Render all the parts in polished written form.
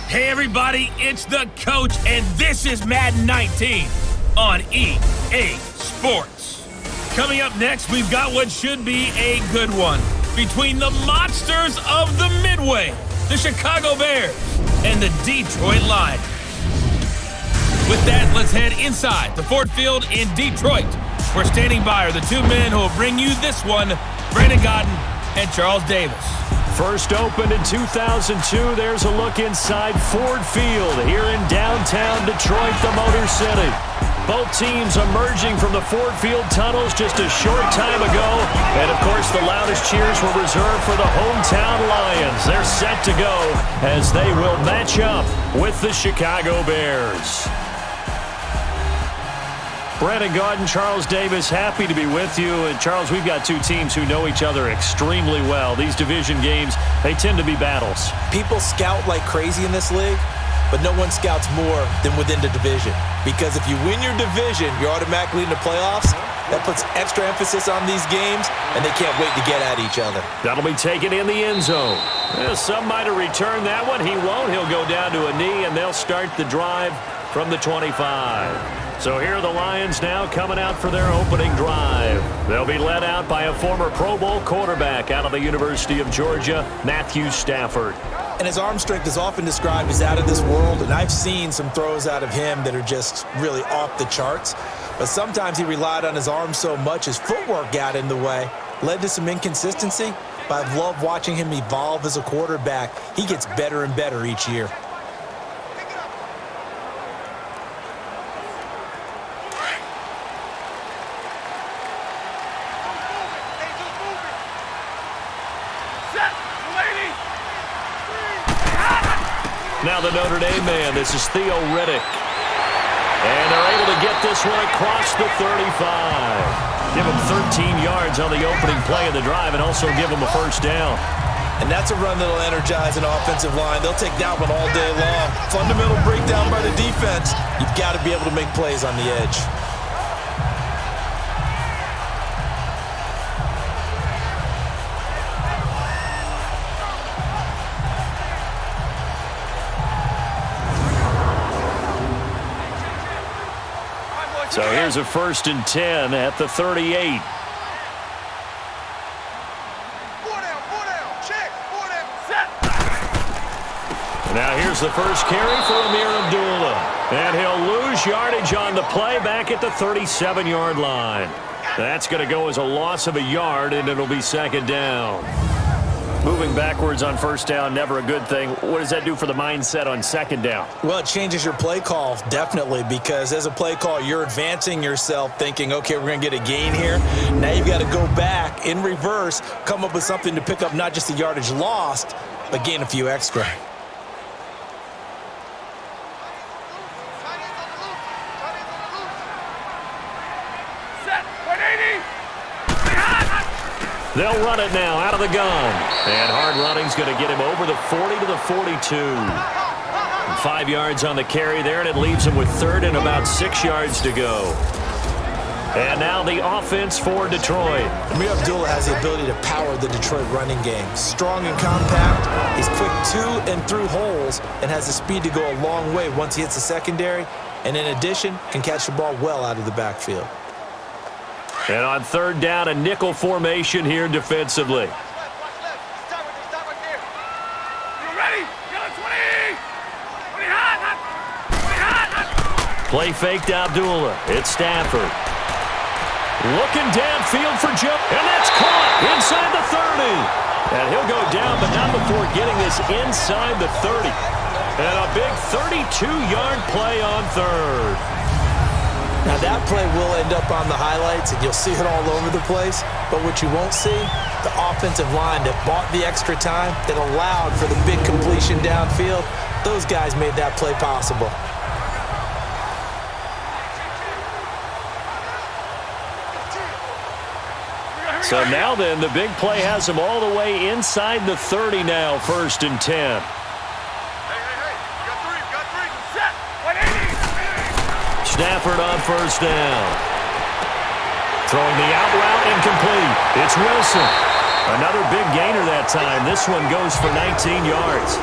Hey everybody, it's the coach, and this is Madden 19 on EA Sports. Coming up next, we've got what should be a good one between the monsters of the Midway, the Chicago Bears, and the Detroit Lions. With that, let's head inside the Ford Field in Detroit. We're standing by are the two men who will bring you this one, Brandon Gaudin and Charles Davis. First opened in 2002, there's a look inside Ford Field here in downtown Detroit, the Motor City. Both teams emerging from the Ford Field tunnels just a short time ago. And, of course, the loudest cheers were reserved for the hometown Lions. They're set to go as they will match up with the Chicago Bears. Brandon Gaudin, Charles Davis, happy to be with you. And, Charles, we've got two teams who know each other extremely well. These division games, they tend to be battles. People scout like crazy in this league, but no one scouts more than within the division. Because if you win your division, you're automatically in the playoffs. That puts extra emphasis on these games, and they can't wait to get at each other. That'll be taken in the end zone. Some might have returned that one. He won't. He'll go down to a knee, and they'll start the drive from the 25. So here are the Lions now coming out for their opening drive. They'll be led out by a former Pro Bowl quarterback out of the University of Georgia, Matthew Stafford. And his arm strength is often described as out of this world, and I've seen some throws out of him that are just really off the charts. But sometimes he relied on his arm so much, his footwork got in the way, led to some inconsistency. But I've loved watching him evolve as a quarterback. He gets better and better each year. Now the Notre Dame man, this is Theo Riddick. And they're able to get this one across the 35. Give him 13 yards on the opening play of the drive and also give him a first down. And that's a run that'll energize an offensive line. They'll take that one all day long. Fundamental breakdown by the defense. You've got to be able to make plays on the edge. So here's a 1st and 10 at the 38. Now here's the first carry for Amir Abdullah. And he'll lose yardage on the play back at the 37-yard line. That's going to go as a loss of a yard, and it'll be 2nd down. Moving backwards on 1st down, never a good thing. What does that do for the mindset on 2nd down? Well, it changes your play call, definitely, because as a play call, you're advancing yourself thinking, okay, we're going to get a gain here. Now you've got to go back in reverse, come up with something to pick up not just the yardage lost, but gain a few extra. They'll run it now out of the gun. And hard running's going to get him over the 40 to the 42. 5 yards on the carry there, and it leaves him with 3rd and about 6 yards to go. And now the offense for Detroit. Amir Abdullah has the ability to power the Detroit running game. Strong and compact. He's quick to and through holes and has the speed to go a long way once he hits the secondary. And in addition, can catch the ball well out of the backfield. And on 3rd down, a nickel formation here defensively. Play faked Abdullah. It's Stafford. Looking downfield for Joe. And that's caught inside the 30. And he'll go down, but not before getting this inside the 30. And a big 32-yard play on 3rd. Now that play will end up on the highlights, and you'll see it all over the place. But what you won't see, the offensive line that bought the extra time, that allowed for the big completion downfield, those guys made that play possible. So now then, the big play has him all the way inside the 30 now, 1st and 10. Stafford on 1st down. Throwing the out route incomplete. It's Wilson. Another big gainer that time. This one goes for 19 yards.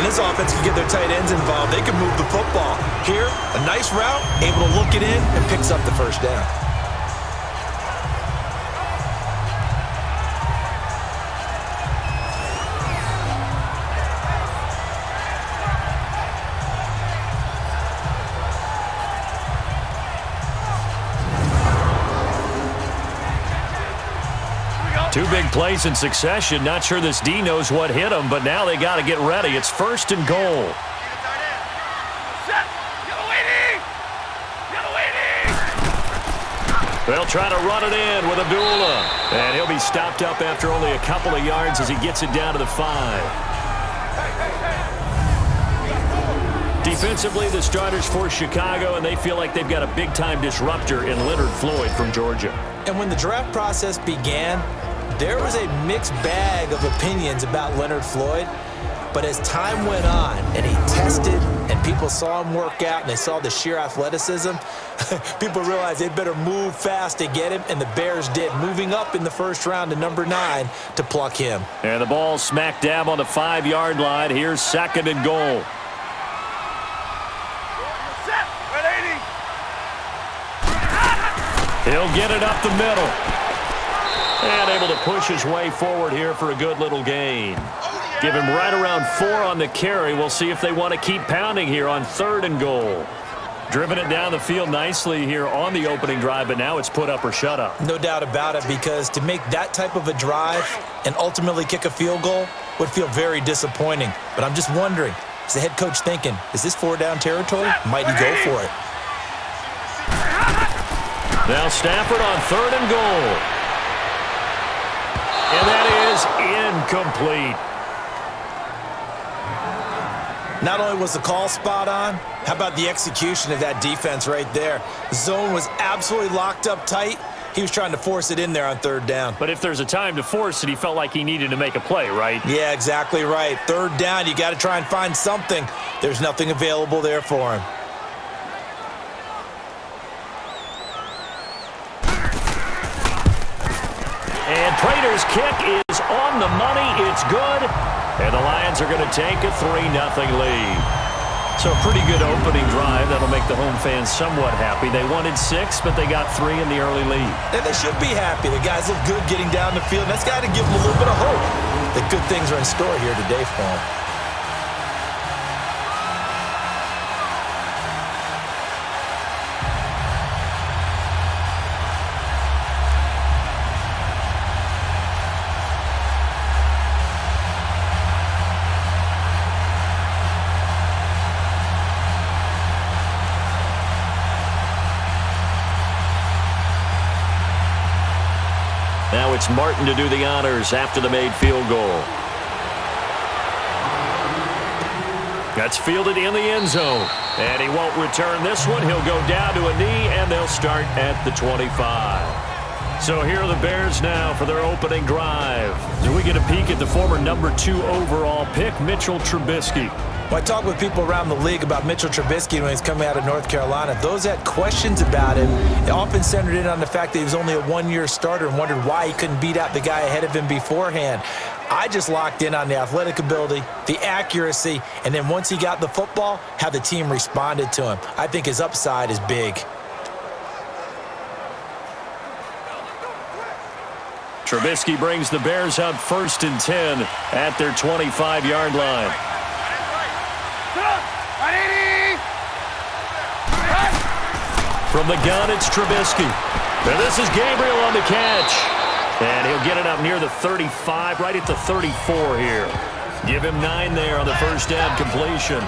And this offense can get their tight ends involved. They can move the football. Here, a nice route, able to look it in, and picks up the first down. Two big plays in succession. Not sure this D knows what hit him, but now they got to get ready. It's 1st and goal. They'll try to run it in with Abdullah. And he'll be stopped up after only a couple of yards as he gets it down to the 5. Defensively, the starters for Chicago, and they feel like they've got a big-time disruptor in Leonard Floyd from Georgia. And when the draft process began, there was a mixed bag of opinions about Leonard Floyd. But as time went on and he tested and people saw him work out and they saw the sheer athleticism, people realized they better move fast to get him, and the Bears did, moving up in the first round to number 9 to pluck him. And the ball smack dab on the 5-yard line. Here's 2nd and goal. He'll get it up the middle. And able to push his way forward here for a good little gain. Give him right around 4 on the carry. We'll see if they want to keep pounding here on 3rd and goal. Driven it down the field nicely here on the opening drive, but now it's put up or shut up. No doubt about it, because to make that type of a drive and ultimately kick a field goal would feel very disappointing. But I'm just wondering, is the head coach thinking, is this 4-down territory? Might he go for it? Now Stafford on 3rd and goal. And that is incomplete. Not only was the call spot on, how about the execution of that defense right there? The zone was absolutely locked up tight. He was trying to force it in there on 3rd down. But if there's a time to force it, he felt like he needed to make a play, right? Yeah, exactly right. 3rd down, you got to try and find something. There's nothing available there for him. And Prater's kick is on the money. It's good. And the Lions are going to take a 3-0 lead. So a pretty good opening drive. That'll make the home fans somewhat happy. They wanted 6, but they got 3 in the early lead. And they should be happy. The guys look good getting down the field. That's got to give them a little bit of hope that good things are in store here today for them. Now it's Martin to do the honors after the made field goal. That's fielded in the end zone. And he won't return this one. He'll go down to a knee, and they'll start at the 25. So here are the Bears now for their opening drive. So we get a peek at the former number 2 overall pick, Mitchell Trubisky. When I talk with people around the league about Mitchell Trubisky when he's coming out of North Carolina, those that had questions about him, it often centered in on the fact that he was only a 1-year starter and wondered why he couldn't beat out the guy ahead of him beforehand. I just locked in on the athletic ability, the accuracy, and then once he got the football, how the team responded to him. I think his upside is big. Trubisky brings the Bears up 1st and 10 at their 25-yard line. From the gun, it's Trubisky. And this is Gabriel on the catch. And he'll get it up near the 35, right at the 34 here. Give him 9 there on the first down completion.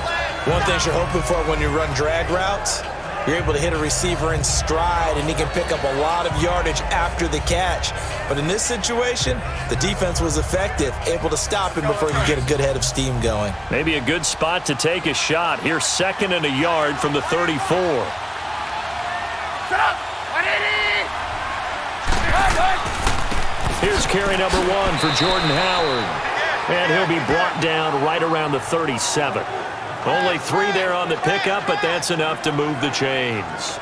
One thing you're hoping for when you run drag routes, you're able to hit a receiver in stride, and he can pick up a lot of yardage after the catch. But in this situation, the defense was effective, able to stop him before he could get a good head of steam going. Maybe a good spot to take a shot. Here's 2nd and a yard from the 34. Here's carry number 1 for Jordan Howard. And he'll be brought down right around the 37. Only 3 there on the pickup, but that's enough to move the chains.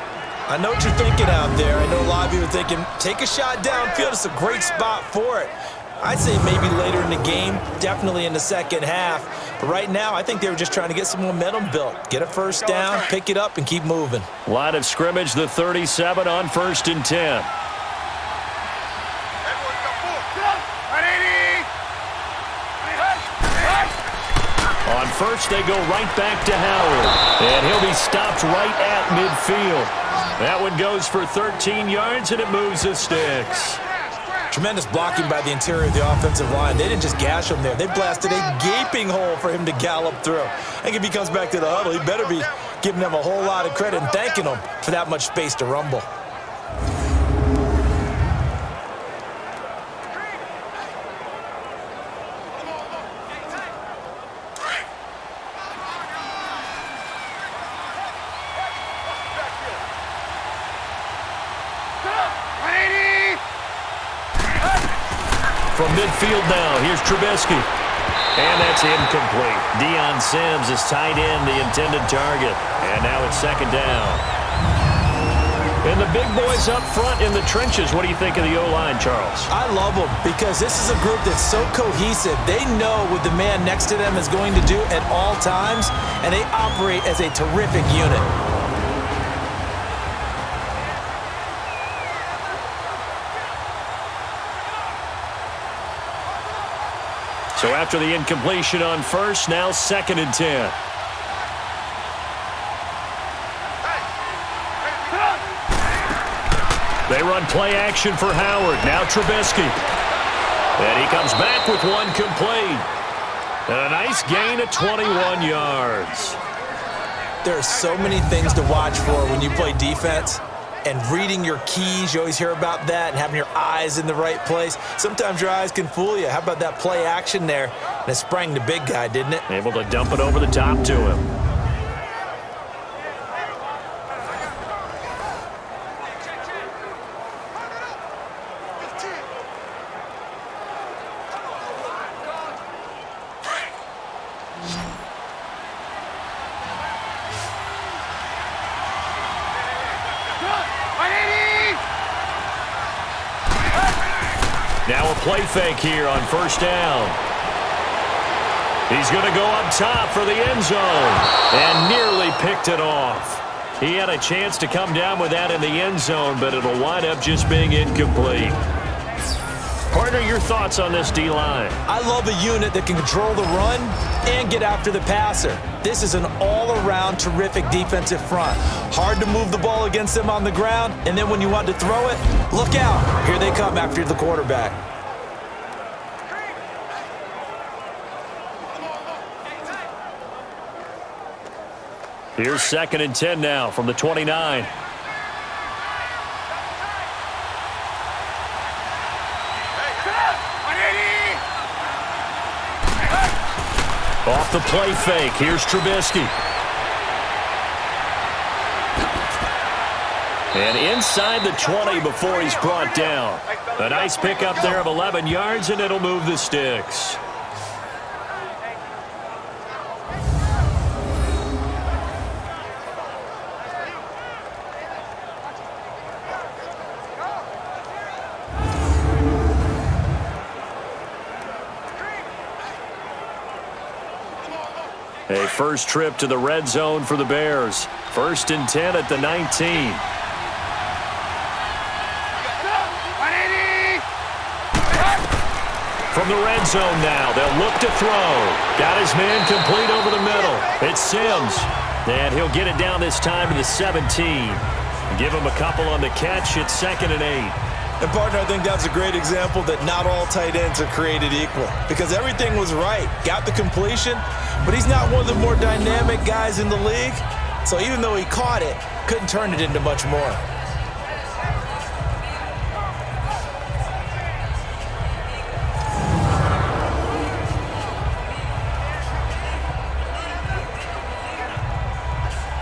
I know what you're thinking out there. I know a lot of you are thinking, take a shot downfield. It's a great spot for it. I'd say maybe later in the game, definitely in the second half. But right now, I think they were just trying to get some momentum built. Get a first down, pick it up, and keep moving. Line of scrimmage, the 37 on 1st and 10. On first, they go right back to Howard. And he'll be stopped right at midfield. That one goes for 13 yards, and it moves the sticks. Tremendous blocking by the interior of the offensive line. They didn't just gash him there. They blasted a gaping hole for him to gallop through. I think if he comes back to the huddle, he better be giving them a whole lot of credit and thanking them for that much space to rumble. From midfield now, here's Trubisky. And that's incomplete. Deion Sims is tight end, the intended target. And now it's second down. And the big boys up front in the trenches. What do you think of the O-line, Charles? I love them because this is a group that's so cohesive. They know what the man next to them is going to do at all times, and they operate as a terrific unit. So after the incompletion on first, now 2nd and 10. They run play action for Howard. Now Trubisky. And he comes back with one complete. And a nice gain of 21 yards. There are so many things to watch for when you play defense. And reading your keys, you always hear about that, and having your eyes in the right place. Sometimes your eyes can fool you. How about that play action there? And it sprang the big guy, didn't it? Able to dump it over the top to him. Now a play fake here on first down. He's going to go up top for the end zone and nearly picked it off. He had a chance to come down with that in the end zone, but it'll wind up just being incomplete. Partner, your thoughts on this D-line? I love a unit that can control the run and get after the passer. This is an all-around terrific defensive front. Hard to move the ball against them on the ground, and then when you want to throw it, look out. Here they come after the quarterback. Here's 2nd and 10 now from the 29. Off the play fake, here's Trubisky. And inside the 20 before he's brought down. A nice pickup there of 11 yards, and it'll move the sticks. A first trip to the red zone for the Bears. 1st and 10 at the 19. From the red zone now, they'll look to throw. Got his man complete over the middle. It's Sims. And he'll get it down this time to the 17. Give him a couple on the catch. It's 2nd and 8. And, partner, I think that's a great example that not all tight ends are created equal because everything was right. Got the completion, but he's not one of the more dynamic guys in the league. So even though he caught it, couldn't turn it into much more.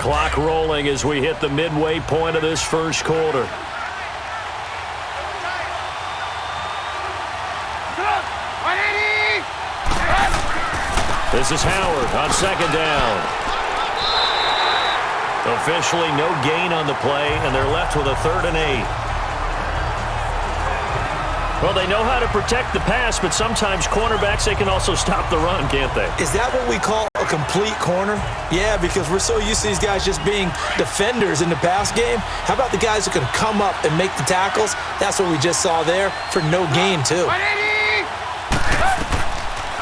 Clock rolling as we hit the midway point of this first quarter. This is Howard on 2nd down. Officially no gain on the play, and they're left with a 3rd and 8. Well, they know how to protect the pass, but sometimes cornerbacks, they can also stop the run, can't they? Is that what we call a complete corner? Yeah, because we're so used to these guys just being defenders in the pass game. How about the guys who can come up and make the tackles? That's what we just saw there for no gain, too.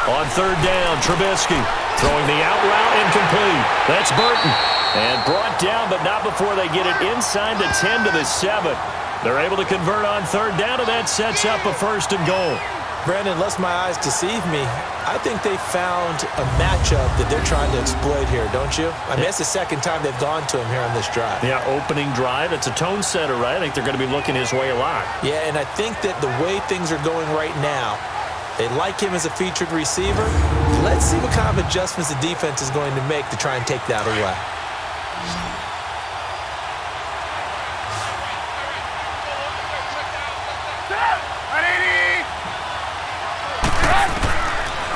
On third down, Trubisky throwing the out route incomplete. That's Burton. And brought down, but not before they get it inside the 10 to the 7. They're able to convert on third down, and that sets up a first and goal. Brandon, unless my eyes deceive me, I think they found a matchup that they're trying to exploit here, don't you? I mean, that's the second time they've gone to him here on this drive. Yeah, opening drive. It's a tone setter, right? I think they're going to be looking his way a lot. Yeah, and I think that the way things are going right now, they like him as a featured receiver. Let's see what kind of adjustments the defense is going to make to try and take that away.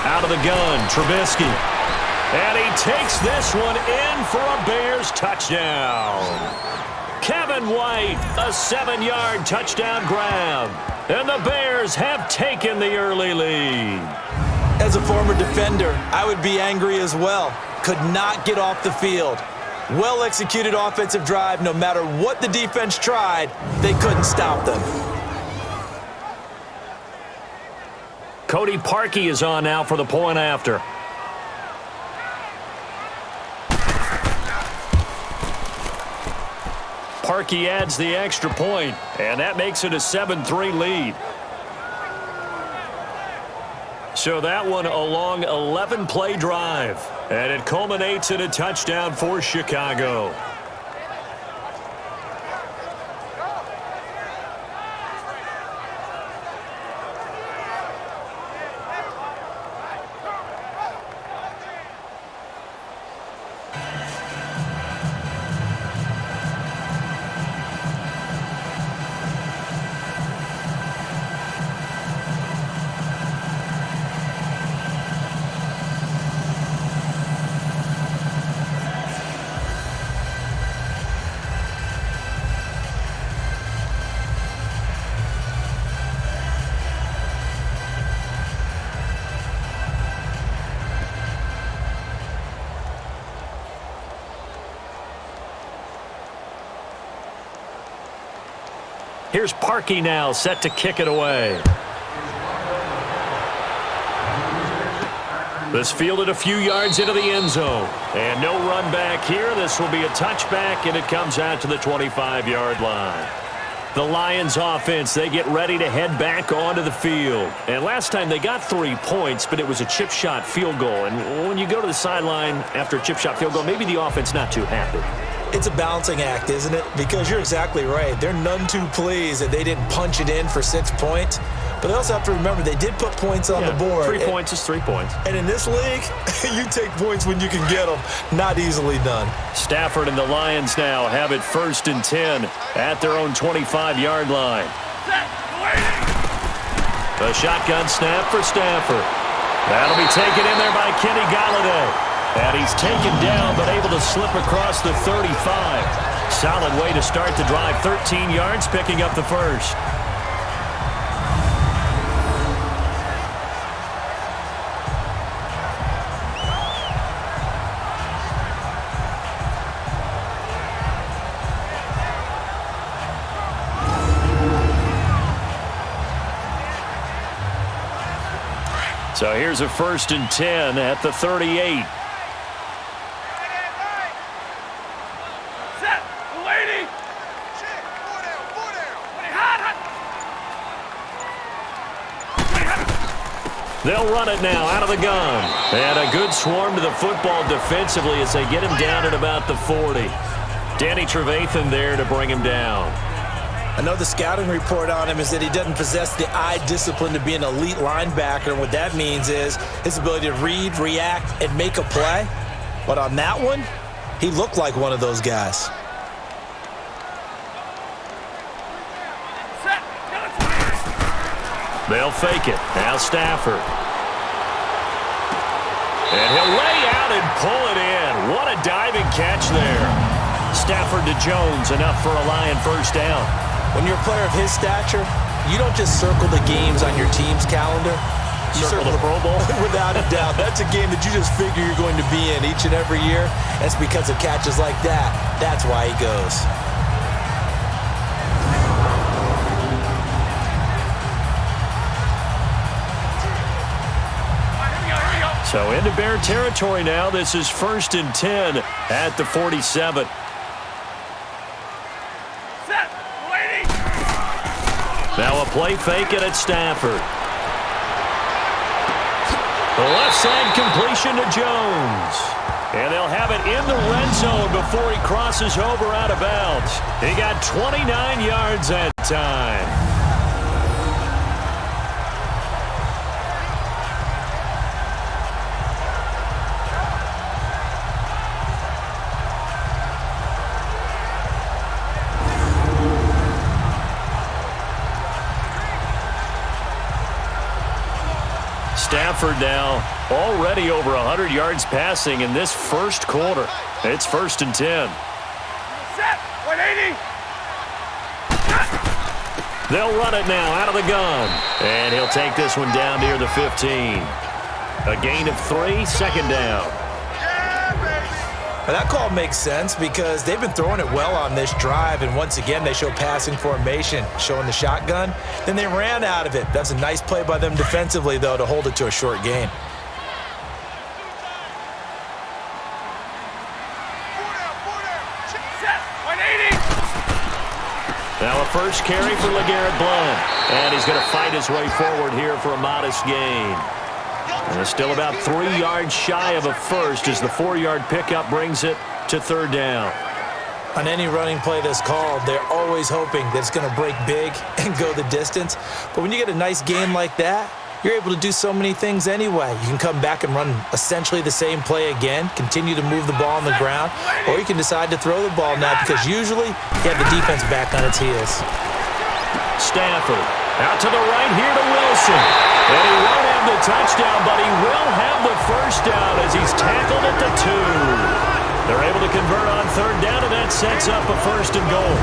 Out of the gun, Trubisky. And he takes this one in for a Bears touchdown. Kevin White, a 7-yard touchdown grab. And the Bears have taken the early lead. As a former defender, I would be angry as well. Could not get off the field. Well-executed offensive drive. No matter what the defense tried, they couldn't stop them. Cody Parkey is on now for the point after. Parkey adds the extra point, and that makes it a 7-3 lead. So that one a long 11-play drive, and it culminates in a touchdown for Chicago. Here's Parkey now, set to kick it away. This fielded a few yards into the end zone. And no run back here. This will be a touchback, and it comes out to the 25-yard line. The Lions offense, they get ready to head back onto the field. And last time they got 3 points, but it was a chip shot field goal. And when you go to the sideline after a chip shot field goal, maybe the offense not too happy. It's a balancing act, isn't it? Because you're exactly right. They're none too pleased that they didn't punch it in for 6 points. But they also have to remember they did put points on the board. 3 points is 3 points. And in this league, you take points when you can get them. Not easily done. Stafford and the Lions now have it 1st and 10 at their own 25-yard line. A shotgun snap for Stafford. That'll be taken in there by Kenny Golladay. And he's taken down, but able to slip across the 35. Solid way to start the drive. 13 yards, picking up the first. So here's a 1st and 10 at the 38. They'll run it now out of the gun. And a good swarm to the football defensively as they get him down at about the 40. Danny Trevathan there to bring him down. I know the scouting report on him is that he doesn't possess the eye discipline to be an elite linebacker. What that means is his ability to read, react, and make a play. But on that one, he looked like one of those guys. They'll fake it. Now Stafford. And he'll lay out and pull it in. What a diving catch there. Stafford to Jones, enough for a Lion first down. When you're a player of his stature, You don't just circle the games on your team's calendar. You circle the Pro Bowl. Without a doubt. That's a game that you just figure you're going to be in each and every year. That's because of catches like that. That's why he goes. So into Bear territory now. This is 1st and 10 at the 47. Now a play fake it at Stafford. The left side completion to Jones. And they'll have it in the red zone before he crosses over out of bounds. He got 29 yards that time. Stafford now already over 100 yards passing in this first quarter. It's 1st and 10. Set, 180. They'll run it now out of the gun. And he'll take this one down near the 15. A gain of 3, 2nd down. Well, that call makes sense because they've been throwing it well on this drive, and once again they show passing formation, showing the shotgun. Then they ran out of it. That's a nice play by them defensively, though, to hold it to a short gain. Now a first carry for LeGarrette Blount, and he's going to fight his way forward here for a modest gain. And it's still about 3 yards shy of a first as the 4-yard pickup brings it to 3rd down. On any running play that's called, they're always hoping that it's going to break big and go the distance. But when you get a nice game like that, you're able to do so many things anyway. You can come back and run essentially the same play again, continue to move the ball on the ground, or you can decide to throw the ball now because usually you have the defense back on its heels. Stafford out to the right here to Wilson. And he won't have the touchdown, but he will have the first down as he's tackled at the 2. They're able to convert on 3rd down, and that sets up a 1st and goal.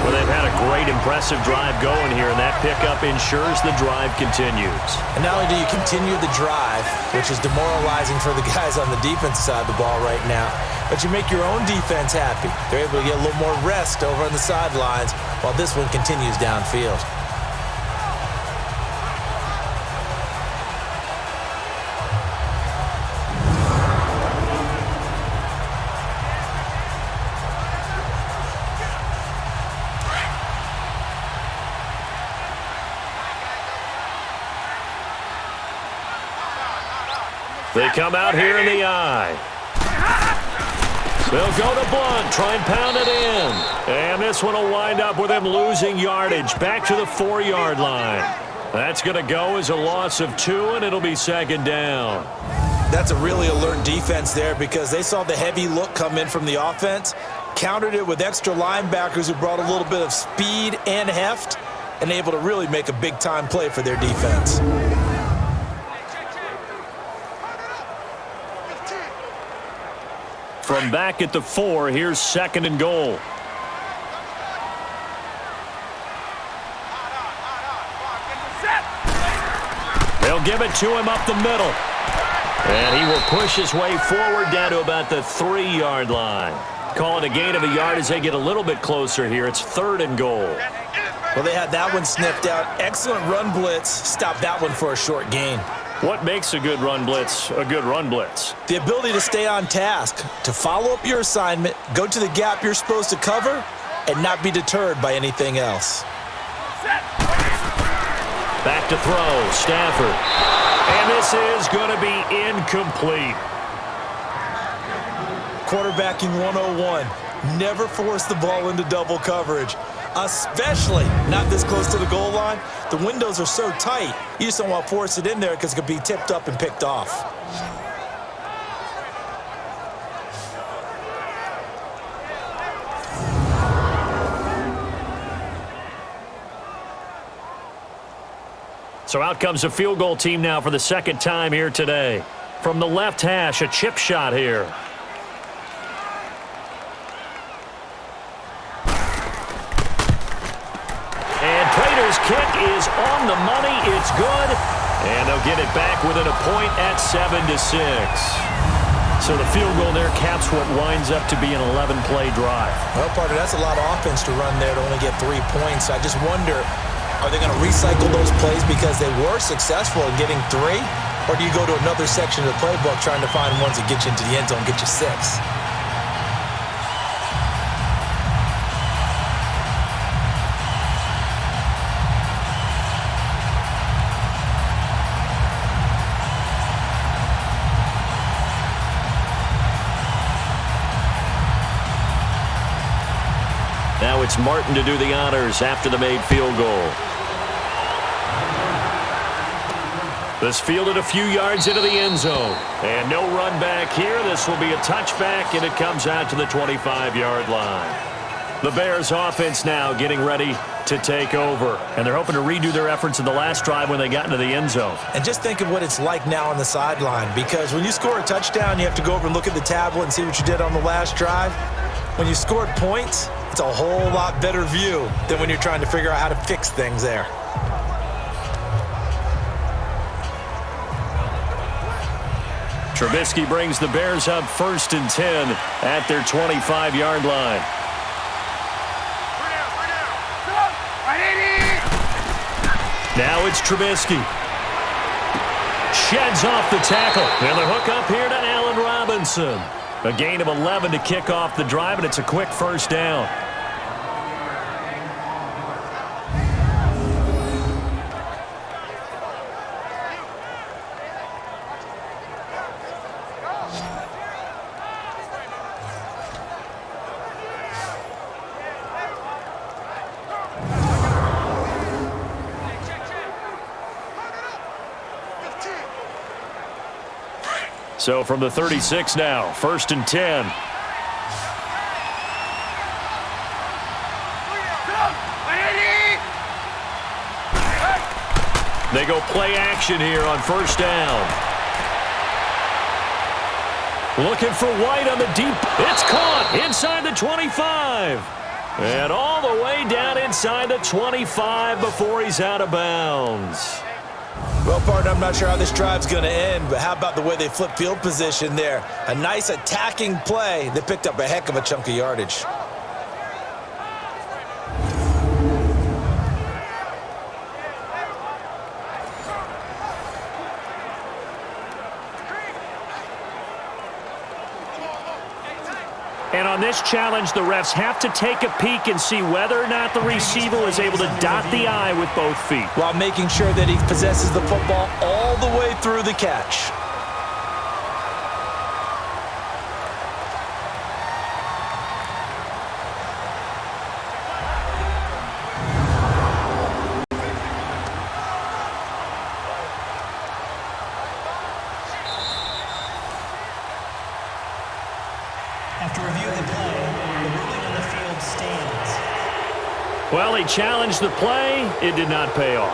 Well, they've had a great, impressive drive going here, and that pickup ensures the drive continues. And not only do you continue the drive, which is demoralizing for the guys on the defensive side of the ball right now, but you make your own defense happy. They're able to get a little more rest over on the sidelines while this one continues downfield. They come out here in the eye. They'll go to Blount, try and pound it in. And this one will wind up with him losing yardage back to the 4-yard line. That's going to go as a loss of 2, and it'll be 2nd down. That's a really alert defense there because they saw the heavy look come in from the offense, countered it with extra linebackers who brought a little bit of speed and heft, and able to really make a big-time play for their defense. From back at the 4, here's 2nd and goal. They'll give it to him up the middle. And he will push his way forward down to about the 3-yard line. Call it a gain of a yard as they get a little bit closer here. It's 3rd and goal. Well, they had that one sniffed out. Excellent run blitz. Stop that one for a short gain. What makes a good run blitz a good run blitz? The ability to stay on task, to follow up your assignment, go to the gap you're supposed to cover, and not be deterred by anything else. Back to throw, Stafford. And this is going to be incomplete. Quarterbacking 101. Never force the ball into double coverage, especially not this close to the goal line. The windows are so tight, you just don't want to force it in there because it could be tipped up and picked off. So out comes a field goal team now for the 2nd time here today. From the left hash, a chip shot here. And Prater's kick On the money, it's good. And they'll get it back within a point at 7-6. So the field goal there caps what winds up to be an 11-play drive. Well, partner, that's a lot of offense to run there to only get 3 points. I just wonder, are they going to recycle those plays because they were successful in getting 3? Or do you go to another section of the playbook trying to find ones that get you into the end zone, get you 6? Now it's Martin to do the honors after the made field goal. This fielded a few yards into the end zone. And no run back here. This will be a touchback, and it comes out to the 25-yard line. The Bears offense now getting ready to take over. And they're hoping to redo their efforts in the last drive when they got into the end zone. And just think of what it's like now on the sideline, because when you score a touchdown, you have to go over and look at the tablet and see what you did on the last drive. When you scored points, it's a whole lot better view than when you're trying to figure out how to fix things there. Trubisky brings the Bears up 1st and 10 at their 25-yard line. Now it's Trubisky. Sheds off the tackle. And the hook up here to Allen Robinson. A gain of 11 to kick off the drive, and it's a quick first down. So from the 36 now, 1st and 10. They go play action here on 1st down. Looking for White on the deep. It's caught inside the 25. And all the way down inside the 25 before he's out of bounds. Well, partner, I'm not sure how this drive's going to end, but how about the way they flip field position there? A nice attacking play that picked up a heck of a chunk of yardage. And on this challenge, the refs have to take a peek and see whether or not the receiver was able to dot the I with both feet, while making sure that he possesses the football all the way through the catch. After reviewing the play, the ruling on the field stands. Well, he challenged the play. It did not pay off.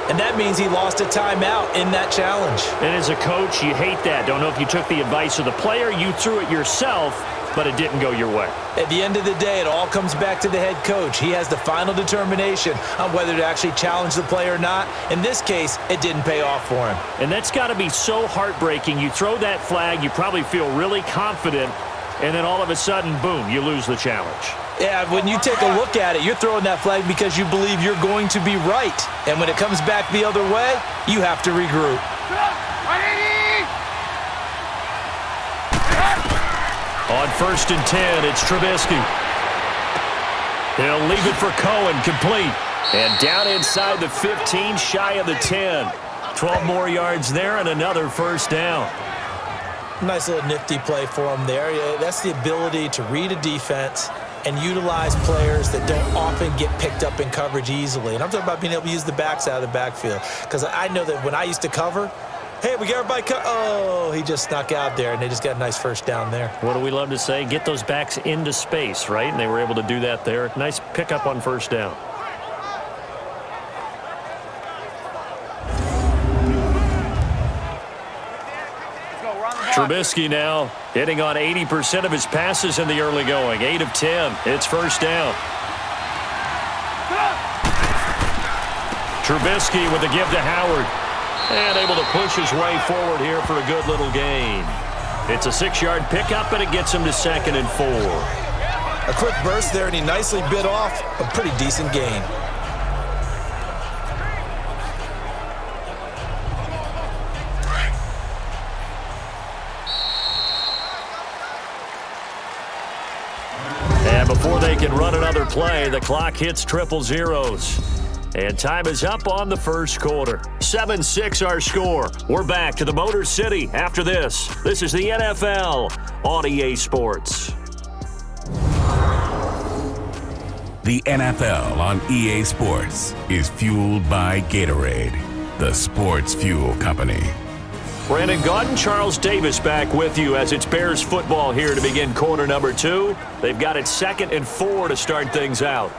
And that means he lost a timeout in that challenge. And as a coach, you hate that. Don't know if you took the advice of the player, you threw it yourself, but it didn't go your way. At the end of the day, it all comes back to the head coach. He has the final determination on whether to actually challenge the play or not. In this case, it didn't pay off for him. And that's got to be so heartbreaking. You throw that flag, you probably feel really confident, and then all of a sudden, boom, you lose the challenge. Yeah, when you take a look at it, you're throwing that flag because you believe you're going to be right. And when it comes back the other way, you have to regroup. On 1st and 10, it's Trubisky. He'll leave it for Cohen, complete. And down inside the 15, shy of the 10. 12 more yards there and another first down. Nice little nifty play for him there. Yeah, that's the ability to read a defense and utilize players that don't often get picked up in coverage easily. And I'm talking about being able to use the backs out of the backfield. Because I know that when I used to cover, hey, we got everybody oh, he just snuck out there, and they just got a nice first down there. What do we love to say? Get those backs into space, right? And they were able to do that there. Nice pickup on first down. Trubisky now hitting on 80% of his passes in the early going. 8 of 10. It's first down. Trubisky with the give to Howard. And able to push his way forward here for a good little gain. It's a 6-yard pickup, and it gets him to 2nd and 4. A quick burst there, and he nicely bit off a pretty decent gain. And before they can run another play, the clock hits triple zeros. And time is up on the first quarter. 7-6 our score. We're back to the Motor City after this. This is the NFL on EA Sports. The NFL on EA Sports is fueled by Gatorade, the sports fuel company. Brandon Gaudin, Charles Davis back with you as it's Bears football here to begin quarter number 2. They've got it 2nd and 4 to start things out.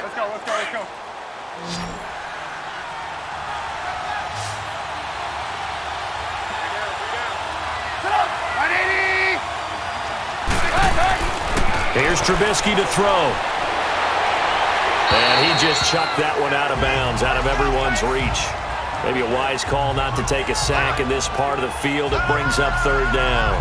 Let's go. Here's Trubisky to throw. And he just chucked that one out of bounds, out of everyone's reach. Maybe a wise call not to take a sack in this part of the field. It brings up 3rd down.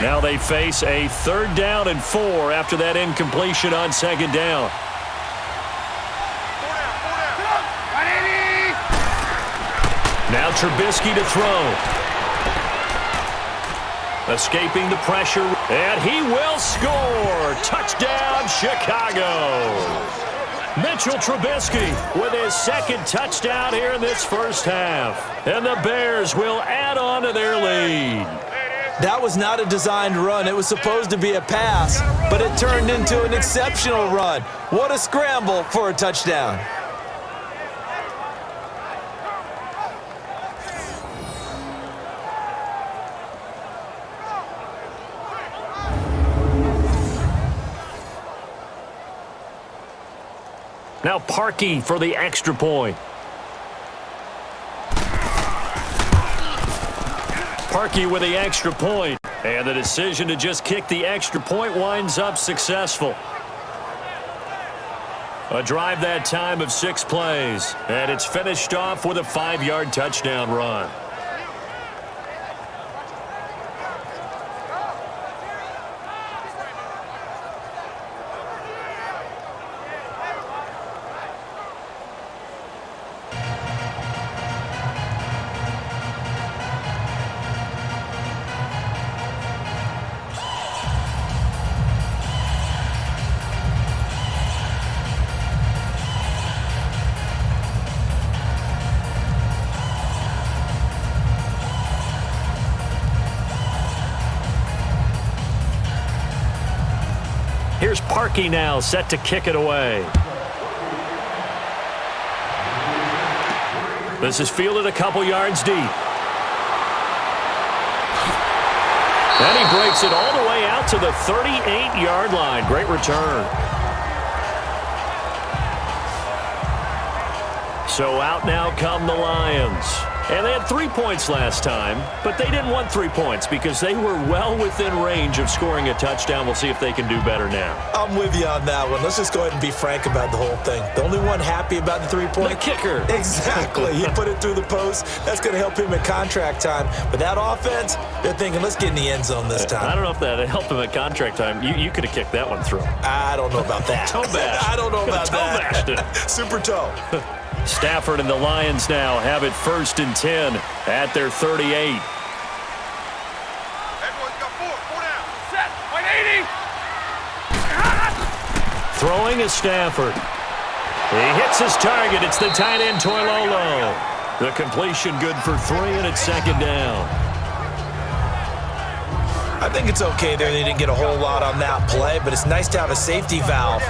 Now they face a 3rd down and 4 after that incompletion on 2nd down. Now Trubisky to throw. Escaping the pressure, and he will score. Touchdown, Chicago. Mitchell Trubisky with his 2nd touchdown here in this first half. And the Bears will add on to their lead. That was not a designed run. It was supposed to be a pass, but it turned into an exceptional run. What a scramble for a touchdown. Now Parkey for the extra point. Parkey with the extra point. And the decision to just kick the extra point winds up successful. A drive that time of 6 plays. And it's finished off with a 5-yard touchdown run. Here's Parkey now, set to kick it away. This is fielded a couple yards deep. And he breaks it all the way out to the 38-yard line. Great return. So out now come the Lions. And they had 3 points last time, but they didn't want 3 points because they were well within range of scoring a touchdown. We'll see if they can do better now. I'm with you on that one. Let's just go ahead and be frank about the whole thing. The only one happy about the 3-point? The kicker. Exactly. He put it through the post. That's going to help him at contract time. But that offense, they're thinking, let's get in the end zone this time. I don't know if that helped him at contract time. You could have kicked that one through. I don't know about that. Toe bash. I don't know about that. Toe bashed it. Super toe. Stafford and the Lions now have it 1st and 10 at their 38. Everyone's got 4 down. Set. 180. Throwing is Stafford. He hits his target. It's the tight end, Toilolo. The completion good for 3, and it's 2nd down. I think it's okay there. They didn't get a whole lot on that play, but it's nice to have a safety valve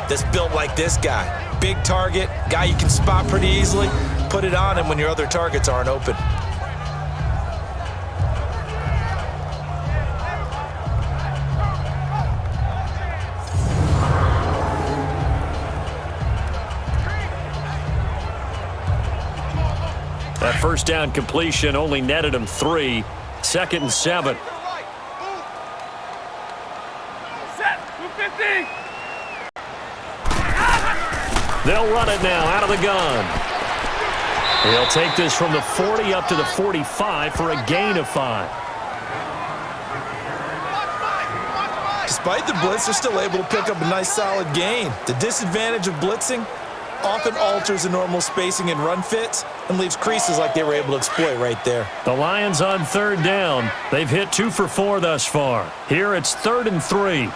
that's built like this guy. Big target, guy you can spot pretty easily. Put it on him when your other targets aren't open. That first down completion only netted him 3. 2nd and 7. Set. 250. They'll run it now out of the gun. He'll take this from the 40 up to the 45 for a gain of 5. Despite the blitz, they're still able to pick up a nice solid gain. The disadvantage of blitzing often alters the normal spacing and run fits and leaves creases like they were able to exploit right there. The Lions on 3rd down. They've hit 2 for 4 thus far. Here it's 3rd and 3.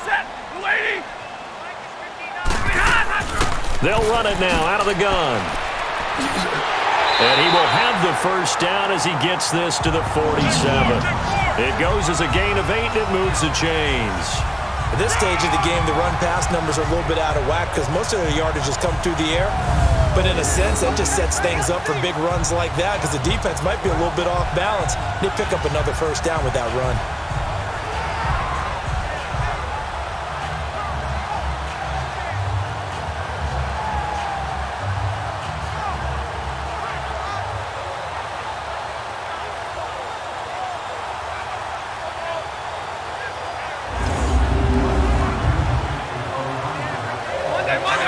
Set. 280. They'll run it now out of the gun. And he will have the first down as he gets this to the 47. It goes as a gain of 8, and it moves the chains. At this stage of the game, the run-pass numbers are a little bit out of whack because most of their yardage has come through the air. But in a sense, that just sets things up for big runs like that because the defense might be a little bit off balance. They pick up another first down with that run.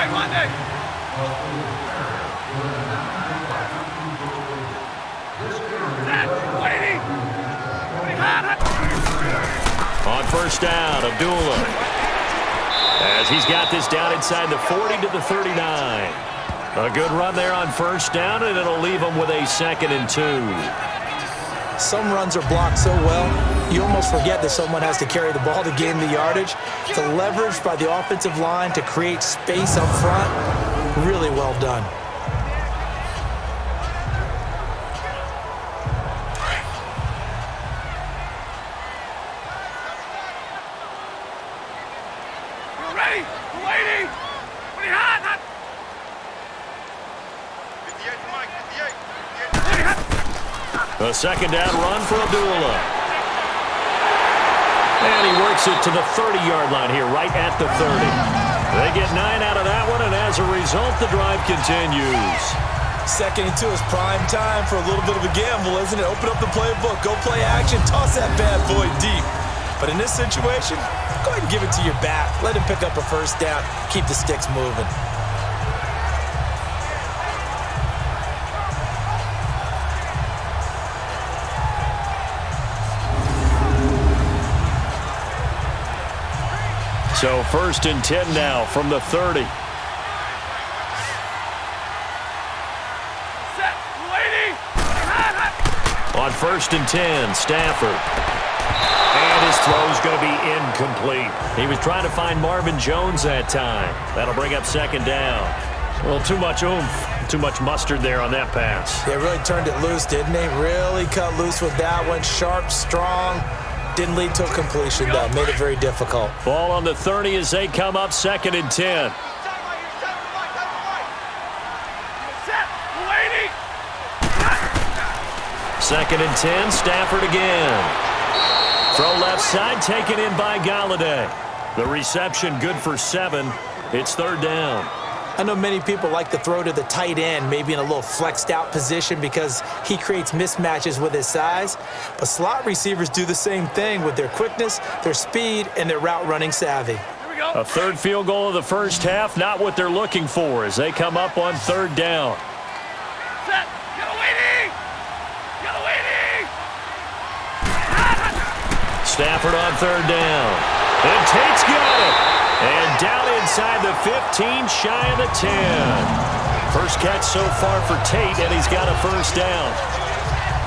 Monday. On first down, Abdullah. As he's got this down inside the 40 to the 39. A good run there on first down, and it'll leave him with a 2nd and 2. Some runs are blocked so well, you almost forget that someone has to carry the ball to gain the yardage. The leverage by the offensive line to create space up front, really well done. Ready? 280. Pretty hot. 58, Mike. 58. A 2nd down run for Abdullah. And he works it to the 30-yard line here, right at the 30. They get 9 out of that one, and as a result, the drive continues. 2nd and 2 is prime time for a little bit of a gamble, isn't it? Open up the playbook, go play action, toss that bad boy deep. But in this situation, go ahead and give it to your back. Let him pick up a first down, keep the sticks moving. So 1st and 10 now from the 30. Set. 280. On 1st and 10, Stafford. And his throw's going to be incomplete. He was trying to find Marvin Jones that time. That'll bring up 2nd down. Well, too much oomph, too much mustard there on that pass. They really turned it loose, didn't they? Really cut loose with that one. Sharp, strong. Didn't lead to a completion, though. Made it very difficult. Ball on the 30 as they come up 2nd and 10. Set. 280. 2nd and 10, Stafford again. Throw left side, taken in by Galladay. The reception good for 7. It's 3rd down. I know many people like to throw to the tight end, maybe in a little flexed out position because he creates mismatches with his size. But slot receivers do the same thing with their quickness, their speed, and their route running savvy. Here we go. A 3rd field goal of the first half, not what they're looking for as they come up on 3rd down. Set. Galladay. Stafford on 3rd down. And Tate's got it. And down inside the 15, shy of the 10. First catch so far for Tate, and he's got a first down.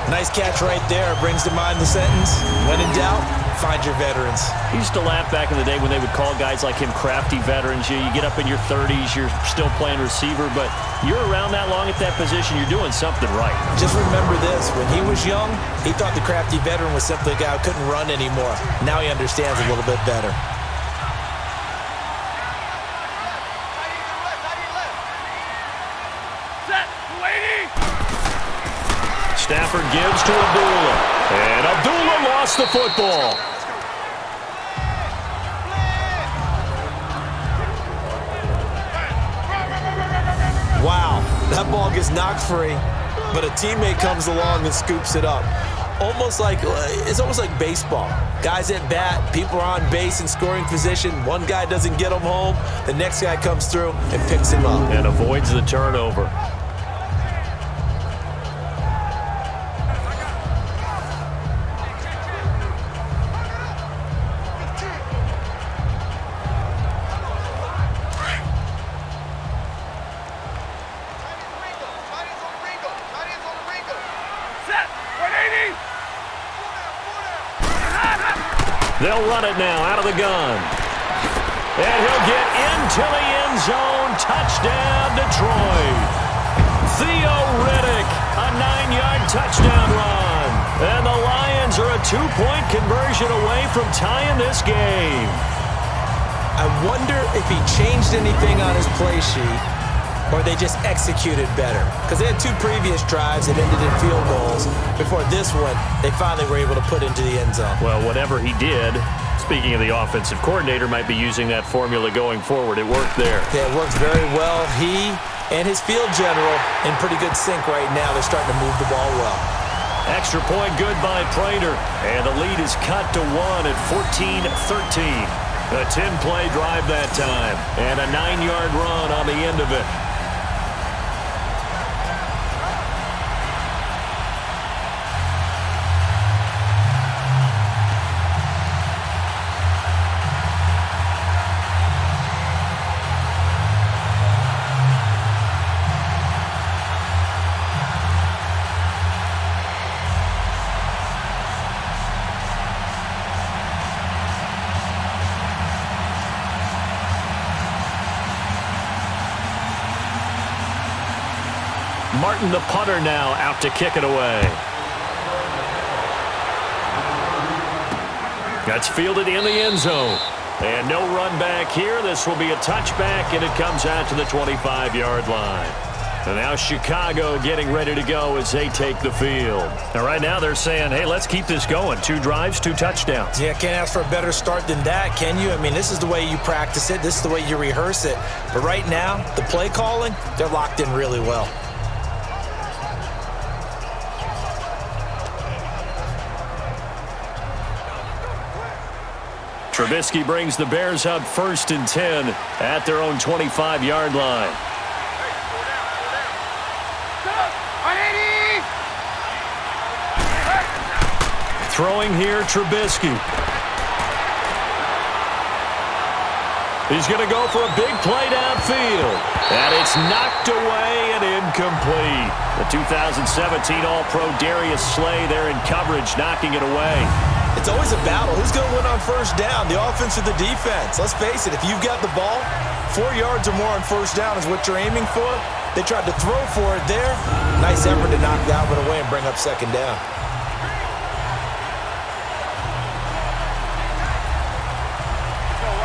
Nice catch right there. Brings to mind the sentence, when in doubt, find your veterans. I used to laugh back in the day when they would call guys like him crafty veterans. You get up in your 30s, you're still playing receiver, but you're around that long at that position, you're doing something right. Just remember this. When he was young, he thought the crafty veteran was simply a guy who couldn't run anymore. Now he understands a little bit better. Stafford gives to Abdullah. And Abdullah lost the football. Wow, that ball gets knocked free. but a teammate comes along and scoops it up. It's almost like baseball. Guys at bat, people are on base in scoring position. One guy doesn't get him home. The next guy comes through and picks him up. And avoids the turnover. They'll run it now out of the gun. And he'll get into the end zone. Touchdown, Detroit. Theo Riddick, a 9-yard touchdown run. And the Lions are a 2-point conversion away from tying this game. I wonder if he changed anything on his play sheet or they just executed better. Because they had 2 previous drives that ended in field goals. Before this one, they finally were able to put into the end zone. Well, whatever he did, speaking of the offensive coordinator, might be using that formula going forward. It worked there. Yeah, it works very well. He and his field general in pretty good sync right now. They're starting to move the ball well. Extra point good by Prater. And the lead is cut to 1 at 14-13. A 10-play drive that time. And a 9-yard run on the end of it. Martin, the punter, now out to kick it away. That's fielded in the end zone. And no run back here. This will be a touchback, and it comes out to the 25-yard line. And now Chicago getting ready to go as they take the field. Now, right now they're saying, hey, let's keep this going. 2 drives, 2 touchdowns. Yeah, can't ask for a better start than that, can you? I mean, this is the way you practice it. This is the way you rehearse it. But right now, the play calling, they're locked in really well. Trubisky brings the Bears up 1st and 10 at their own 25-yard line. Throwing here, Trubisky. He's going to go for a big play downfield. And it's knocked away and incomplete. The 2017 All-Pro Darius Slay there in coverage, knocking it away. It's always a battle. Who's going to win on first down, the offense or the defense? Let's face it, if you've got the ball, 4 yards or more on first down is what you're aiming for. They tried to throw for it there. Nice effort to knock that one away and bring up second down.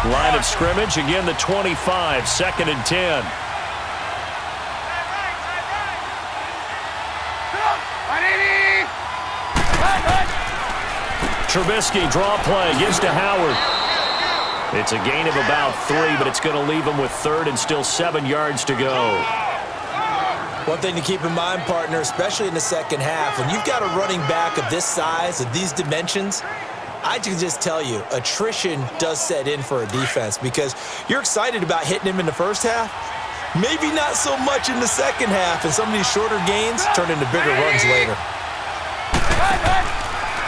Line of scrimmage, again the 25, 2nd and 10. Trubisky, draw play, gives to Howard. It's a gain of about 3, but it's going to leave him with 3rd and still 7 yards to go. One thing to keep in mind, partner, especially in the second half, when you've got a running back of this size, of these dimensions, I can just tell you, attrition does set in for a defense because you're excited about hitting him in the first half. Maybe not so much in the second half, and some of these shorter gains turn into bigger runs later.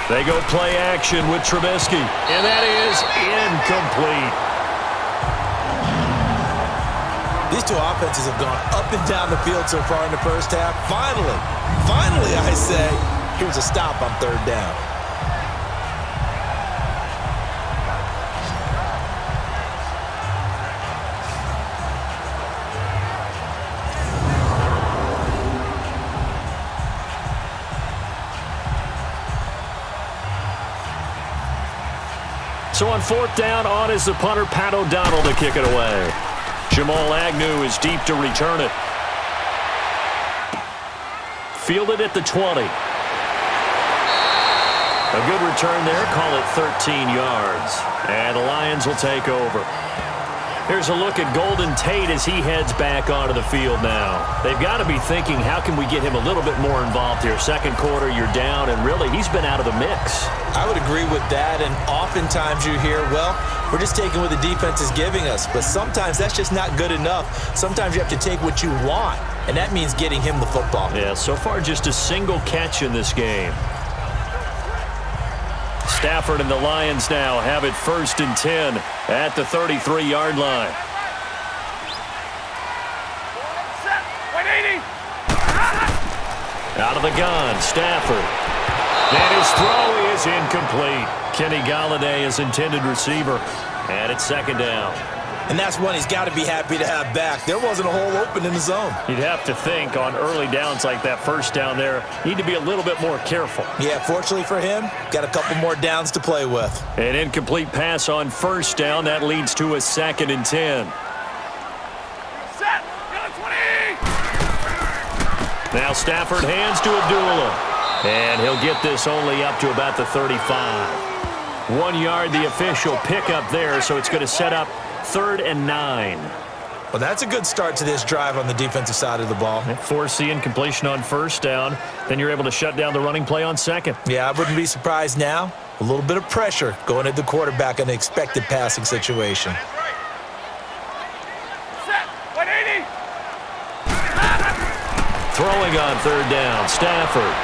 They go play action with Trubisky, and that is incomplete. These 2 offenses have gone up and down the field so far in the first half. Finally, I say, here's a stop on 3rd down. So on 4th down, on is the punter, Pat O'Donnell, to kick it away. Jamal Agnew is deep to return it. Fielded at the 20. A good return there, call it 13 yards. And the Lions will take over. Here's a look at Golden Tate as he heads back onto the field now. They've got to be thinking, how can we get him a little bit more involved here? Second quarter, you're down, and really, he's been out of the mix. I would agree with that, and oftentimes you hear, well, we're just taking what the defense is giving us, but sometimes that's just not good enough. Sometimes you have to take what you want, and that means getting him the football. Yeah, so far just a single catch in this game. Stafford and the Lions now have it 1st and 10 at the 33-yard line. Set. 180. Out of the gun, Stafford. And his throw is incomplete. Kenny Golladay is intended receiver. And it's 2nd down. And that's one he's got to be happy to have back. There wasn't a hole open in the zone. You'd have to think on early downs like that, first down there, need to be a little bit more careful. Yeah, fortunately for him, got a couple more downs to play with. An incomplete pass on 1st down. That leads to a 2nd and 10. Set. Get a 20. Now Stafford hands to Abdullah. And he'll get this only up to about the 35. 1 yard, the official pickup there, so it's going to set up 3rd and 9. Well, that's a good start to this drive on the defensive side of the ball. Force the incompletion on 1st down. Then you're able to shut down the running play on 2nd. Yeah, I wouldn't be surprised now. A little bit of pressure going at the quarterback in an expected passing situation. Set. 180. Throwing on 3rd down, Stafford.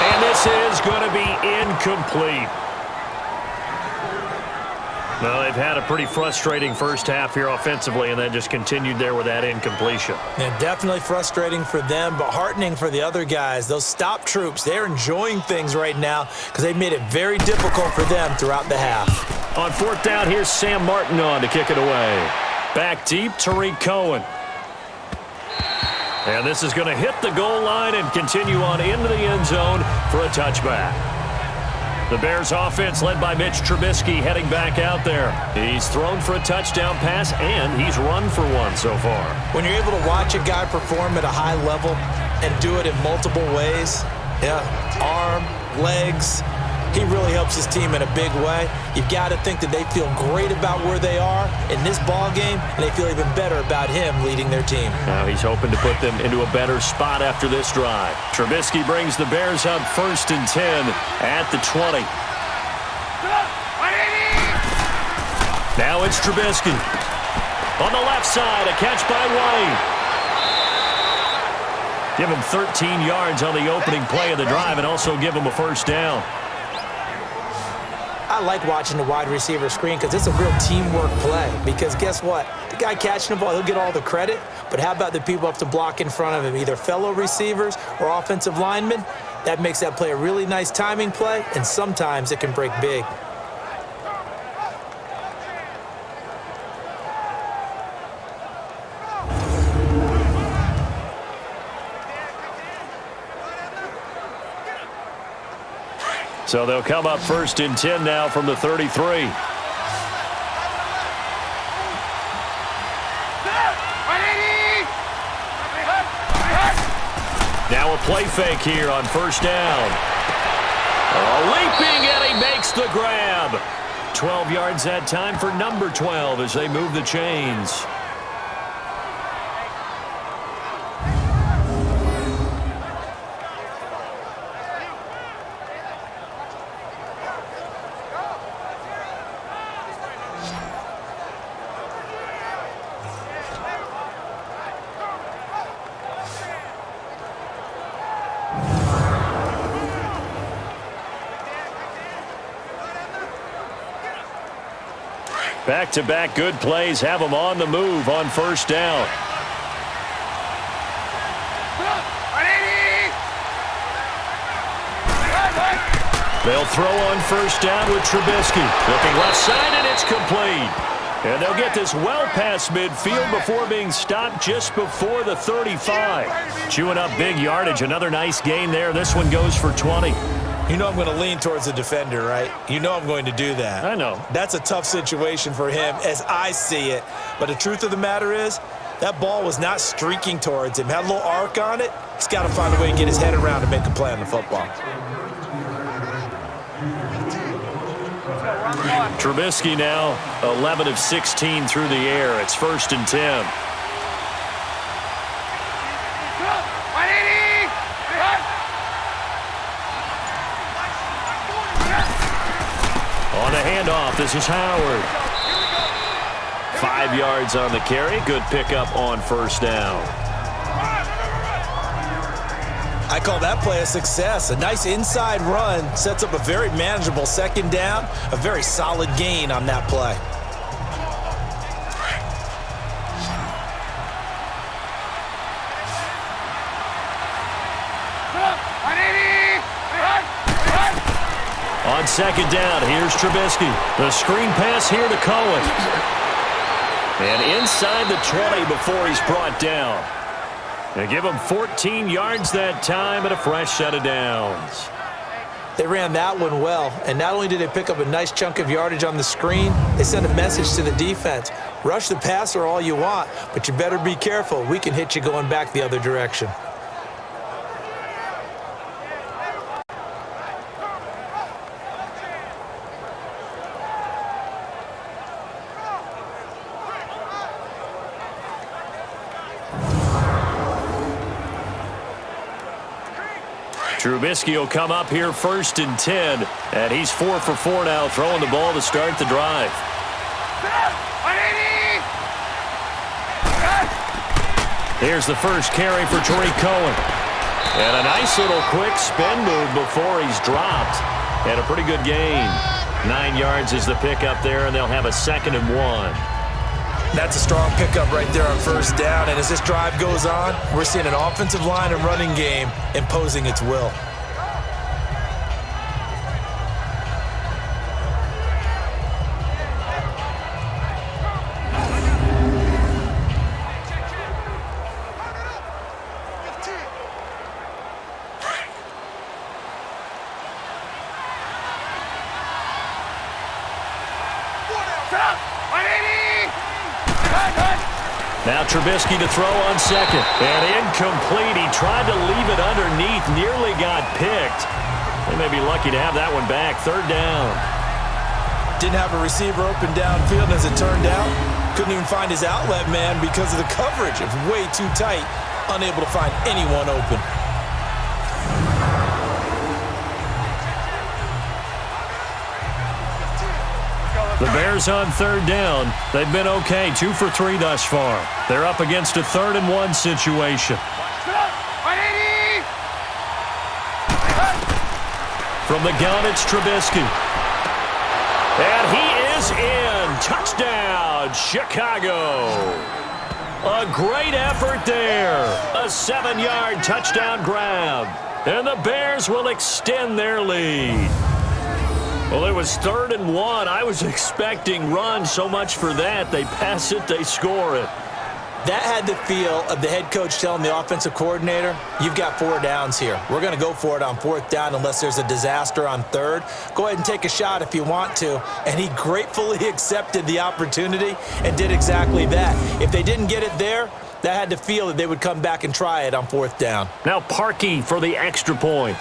And this is going to be incomplete. Well, they've had a pretty frustrating first half here offensively, and then just continued there with that incompletion. Yeah, definitely frustrating for them, but heartening for the other guys. Those stop troops, they're enjoying things right now because they've made it very difficult for them throughout the half. On 4th down, here's Sam Martin on to kick it away. Back deep, Tariq Cohen. And this is going to hit the goal line and continue on into the end zone for a touchback. The Bears offense led by Mitch Trubisky heading back out there. He's thrown for a touchdown pass, and he's run for one so far. When you're able to watch a guy perform at a high level and do it in multiple ways, arm, legs, he really helps his team in a big way. You've got to think that they feel great about where they are in this ball game, and they feel even better about him leading their team. Now he's hoping to put them into a better spot after this drive. Trubisky brings the Bears up 1st and 10 at the 20. Now it's Trubisky. On the left side, a catch by White. Give him 13 yards on the opening play of the drive and also give him a 1st down. I like watching the wide receiver screen because it's a real teamwork play. Because guess what? The guy catching the ball, he'll get all the credit. But how about the people up to block in front of him, either fellow receivers or offensive linemen? That makes that play a really nice timing play, and sometimes it can break big. So they'll come up 1st and 10 now from the 33. Now a play fake here on 1st down. Leaping, and he makes the grab. 12 yards that time for number 12 as they move the chains. Back-to-back good plays have them on the move on 1st down. They'll throw on 1st down with Trubisky. Looking left side, and it's complete. And they'll get this well past midfield before being stopped just before the 35. Chewing up big yardage. Another nice gain there. This one goes for 20. You know I'm going to lean towards the defender, right? You know I'm going to do that. I know. That's a tough situation for him as I see it. But the truth of the matter is, that ball was not streaking towards him. Had a little arc on it. He's got to find a way to get his head around and make a play on the football. Trubisky now 11 of 16 through the air. It's 1st and 10. On the handoff, this is Howard. 5 yards on the carry. Good pickup on 1st down. I call that play a success. A nice inside run sets up a very manageable 2nd down. A very solid gain on that play. On 2nd down, here's Trubisky. The screen pass here to Cohen. And inside the 20 before he's brought down. They give him 14 yards that time and a fresh set of downs. They ran that one well, and not only did they pick up a nice chunk of yardage on the screen, they sent a message to the defense. Rush the passer all you want, but you better be careful. We can hit you going back the other direction. Trubisky will come up here 1st and 10, and he's 4 for 4 now, throwing the ball to start the drive. Here's the first carry for Tariq Cohen. And a nice little quick spin move before he's dropped. And a pretty good gain. 9 yards is the pickup there, and they'll have a 2nd and 1. That's a strong pickup right there on 1st down, and as this drive goes on, we're seeing an offensive line and running game imposing its will. Now Trubisky to throw on 2nd. And incomplete. He tried to leave it underneath. Nearly got picked. They may be lucky to have that one back. 3rd down. Didn't have a receiver open downfield, as it turned out. Couldn't even find his outlet man because of the coverage. It was way too tight. Unable to find anyone open. The Bears on 3rd down. They've been okay, 2 for 3 thus far. They're up against a 3rd and 1 situation. From the gun, it's Trubisky. And he is in. Touchdown, Chicago. A great effort there. A 7-yard touchdown grab. And the Bears will extend their lead. Well, it was 3rd and 1. I was expecting run, so much for that. They pass it, they score it. That had the feel of the head coach telling the offensive coordinator, you've got 4 downs here. We're going to go for it on 4th down unless there's a disaster on 3rd. Go ahead and take a shot if you want to. And he gratefully accepted the opportunity and did exactly that. If they didn't get it there, that had the feel that they would come back and try it on 4th down. Now Parkey for the extra point.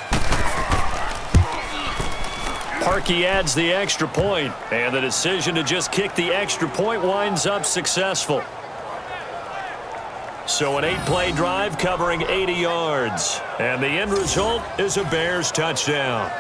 Parkey adds the extra point, and the decision to just kick the extra point winds up successful. So an 8-play drive covering 80 yards, and the end result is a Bears touchdown.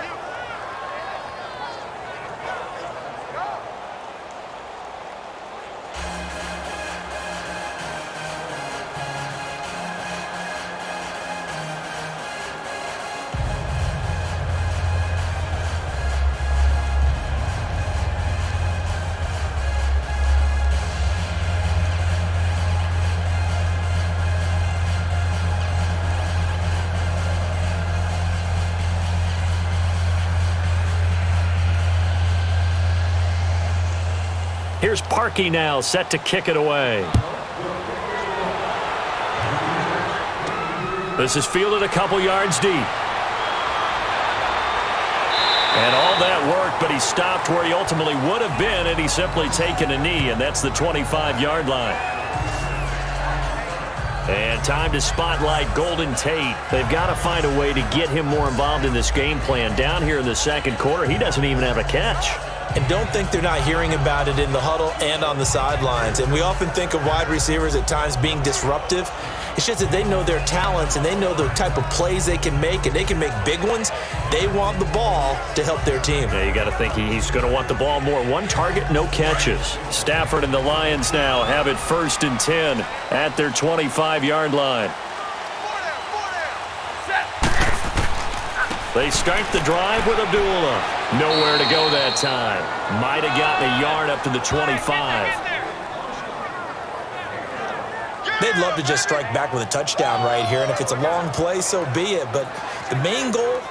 Here's Parkey now, set to kick it away. This is fielded a couple yards deep. And all that worked, but he stopped where he ultimately would have been, and he's simply taken a knee, and that's the 25-yard line. And time to spotlight Golden Tate. They've got to find a way to get him more involved in this game plan. Down here in the 2nd quarter, he doesn't even have a catch. and don't think they're not hearing about it in the huddle and on the sidelines. And we often think of wide receivers at times being disruptive. It's just that they know their talents and they know the type of plays they can make, and they can make big ones. They want the ball to help their team. Yeah, you got to think he's going to want the ball more. One target, no catches. Stafford and the Lions now have it 1st and 10 at their 25-yard line. They start the drive with Abdullah. Nowhere to go that time. Might have gotten a yard up to the 25. They'd love to just strike back with a touchdown right here, and if it's a long play, so be it. But the main goal,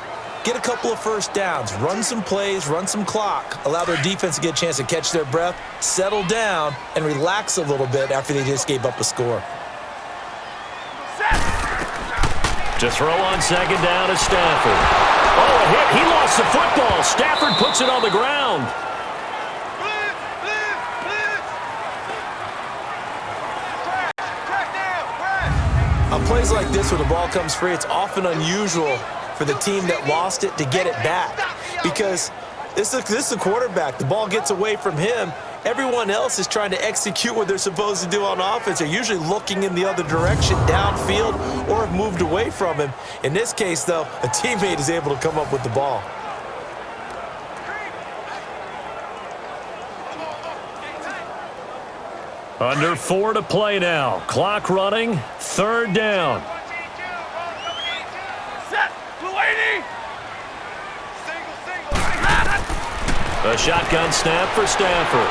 get a couple of first downs, run some plays, run some clock, allow their defense to get a chance to catch their breath, settle down, and relax a little bit after they just gave up a score. To throw on 2nd down is Stafford. Oh, a hit. He lost the football. Stafford puts it on the ground. On plays like this where the ball comes free, it's often unusual for the team that lost it to get it back, because this is the quarterback. The ball gets away from him. Everyone else is trying to execute what they're supposed to do on offense. They're usually looking in the other direction, downfield, or have moved away from him. In this case, though, a teammate is able to come up with the ball. Under 4 to play now. Clock running. 3rd down. Set. Blue 80. A shotgun snap for Stafford.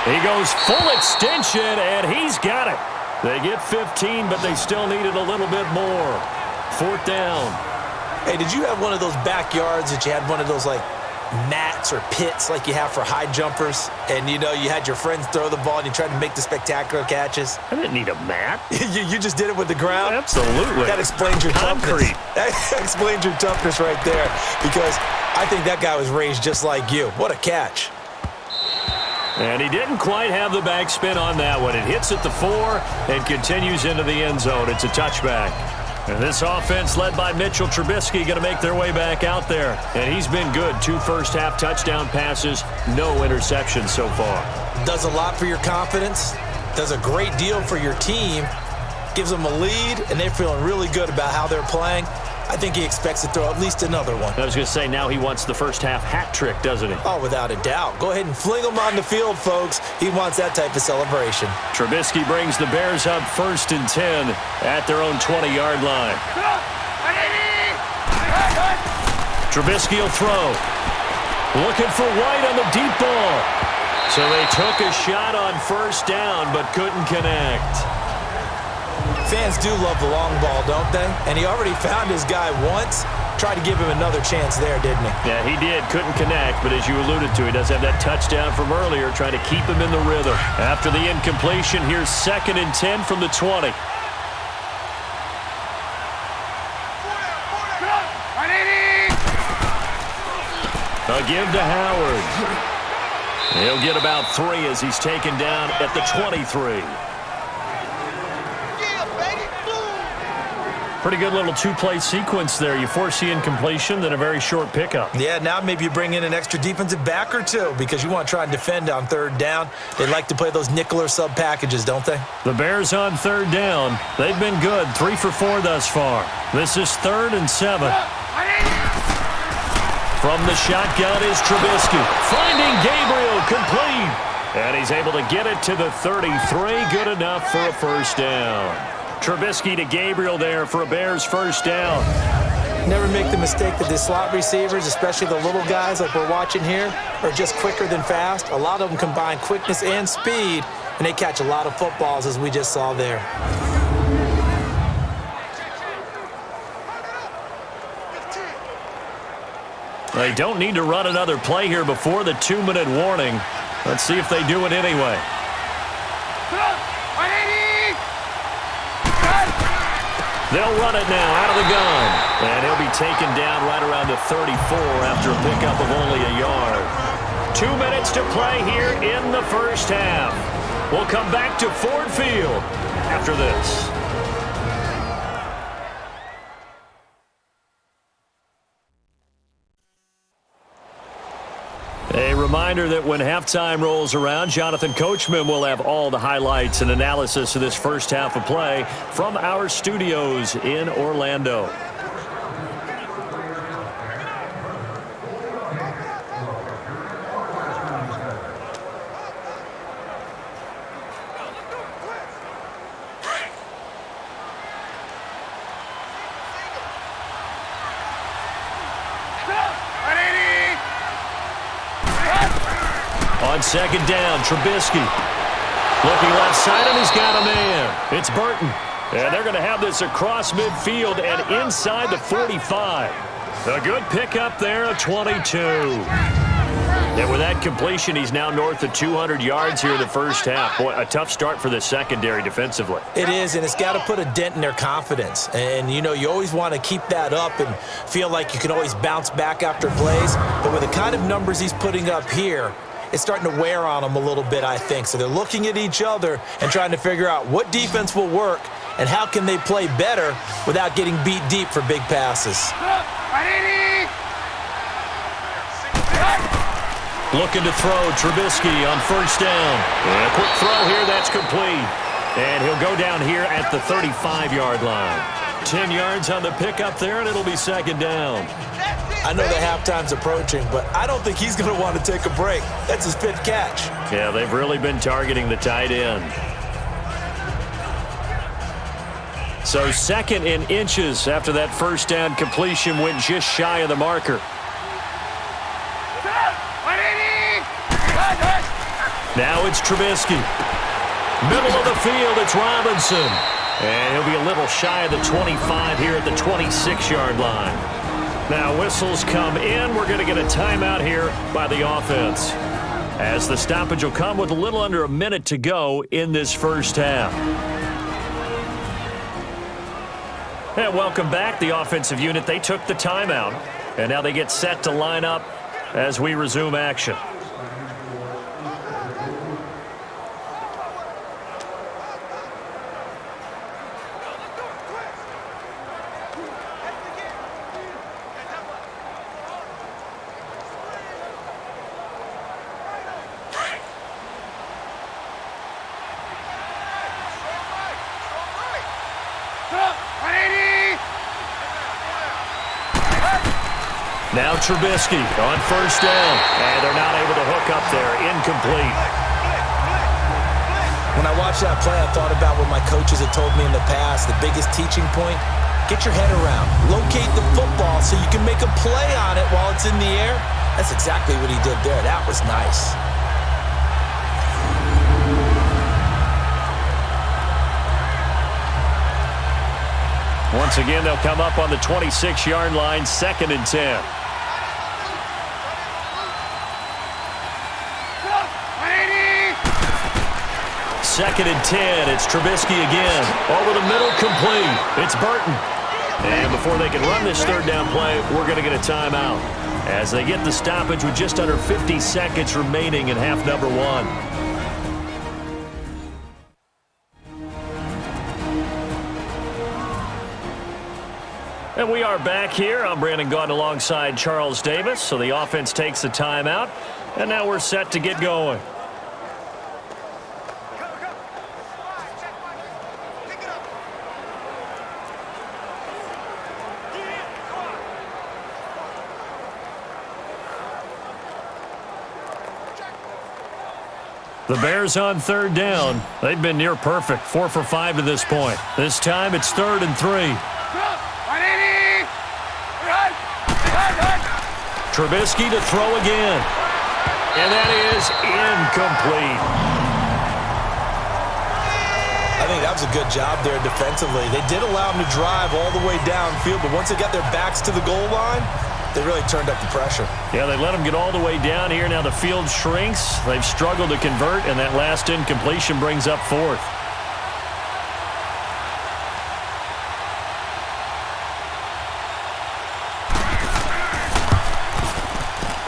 He goes full extension, and he's got it. They get 15, but they still needed a little bit more. 4th down. Hey, did you have one of those backyards that you had one of those, like, mats or pits like you have for high jumpers, and you had your friends throw the ball and you tried to make the spectacular catches? I didn't need a mat. you just did it with the ground? Absolutely. That explains your Concrete. toughness. That explains your toughness right there, because I think that guy was raised just like you. What a catch. And he didn't quite have the backspin on that one. It hits at the 4 and continues into the end zone. It's a touchback. And this offense led by Mitchell Trubisky going to make their way back out there. And he's been good. 2 first-half touchdown passes, no interceptions so far. Does a lot for your confidence, does a great deal for your team, gives them a lead, and they're feeling really good about how they're playing. I think he expects to throw at least another one. I was going to say, now he wants the first-half hat trick, doesn't he? Oh, without a doubt. Go ahead and fling him on the field, folks. He wants that type of celebration. Trubisky brings the Bears up 1st and 10 at their own 20-yard line. Trubisky will throw. Looking for White on the deep ball. So they took a shot on 1st down, but couldn't connect. Fans do love the long ball, don't they? And he already found his guy once. Tried to give him another chance there, didn't he? Yeah, he did. Couldn't connect, but as you alluded to, he does have that touchdown from earlier, trying to keep him in the rhythm. After the incompletion, here's 2nd and 10 from the 20. A give to Howard. He'll get about 3 as he's taken down at the 23. Pretty good little 2-play sequence there. You force the incompletion, then a very short pickup. Yeah, now maybe you bring in an extra defensive back or two because you want to try and defend on 3rd down. They like to play those nickel or sub packages, don't they? The Bears on 3rd down. They've been good, 3 for 4 thus far. This is 3rd and 7. From the shotgun is Trubisky. Finding Gabriel, complete. And he's able to get it to the 33. Good enough for a 1st down. Trubisky to Gabriel there for a Bears 1st down. Never make the mistake that the slot receivers, especially the little guys like we're watching here, are just quicker than fast. A lot of them combine quickness and speed, and they catch a lot of footballs, as we just saw there. They don't need to run another play here before the 2-minute warning. Let's see if they do it anyway. They'll run it now out of the gun. And he'll be taken down right around the 34 after a pickup of only a yard. 2 minutes to play here in the 1st half. We'll come back to Ford Field after this. reminder that when halftime rolls around, Jonathan Coachman will have all the highlights and analysis of this first half of play from our studios in Orlando. On second down, Trubisky. Looking left side, and he's got a man. It's Burton. And they're going to have this across midfield and inside the 45. A good pickup there, a 22. And with that completion, he's now north of 200 yards here in the first half. Boy, a tough start for the secondary defensively. It is, and it's got to put a dent in their confidence. And, you know, you always want to keep that up and feel like you can always bounce back after plays. But with the kind of numbers he's putting up here, it's starting to wear on them a little bit, I think. So they're looking at each other and trying to figure out what defense will work and how can they play better without getting beat deep for big passes. Looking to throw, Trubisky on first down. And a quick throw here, that's complete. And he'll go down here at the 35-yard line. 10 yards on the pickup there, and it'll be second down. I know the halftime's approaching, but I don't think he's going to want to take a break. That's his fifth catch. Yeah, they've really been targeting the tight end. So second in inches after that first down completion went just shy of the marker. Now it's Trubisky. Middle of the field, it's Robinson. And he'll be a little shy of the 25 here at the 26-yard line. Now whistles come in. We're going to get a timeout here by the offense, as the stoppage will come with a little under a minute to go in this first half. And welcome back. The offensive unit, they took the timeout, and now they get set to line up as we resume action. Now Trubisky on first down, and they're not able to hook up there. Incomplete. When I watched that play, I thought about what my coaches had told me in the past. The biggest teaching point, get your head around. Locate the football so you can make a play on it while it's in the air. That's exactly what he did there. That was nice. Once again, they'll come up on the 26-yard line, 2nd and 10. Second and 10, it's Trubisky again. Over the middle, complete. It's Burton. And before they can run this third down play, we're going to get a timeout, as they get the stoppage with just under 50 seconds remaining in half number one. And we are back here. I'm Brandon Gaudin alongside Charles Davis. So the offense takes the timeout, and now we're set to get going. The Bears on third down. They've been near perfect, 4 for 5 to this point. This time it's 3rd and 3. Trubisky to throw again. And that is incomplete. I think that was a good job there defensively. They did allow them to drive all the way downfield, but once they got their backs to the goal line, they really turned up the pressure. Yeah, they let them get all the way down here. Now the field shrinks. They've struggled to convert, and that last incompletion brings up 4th.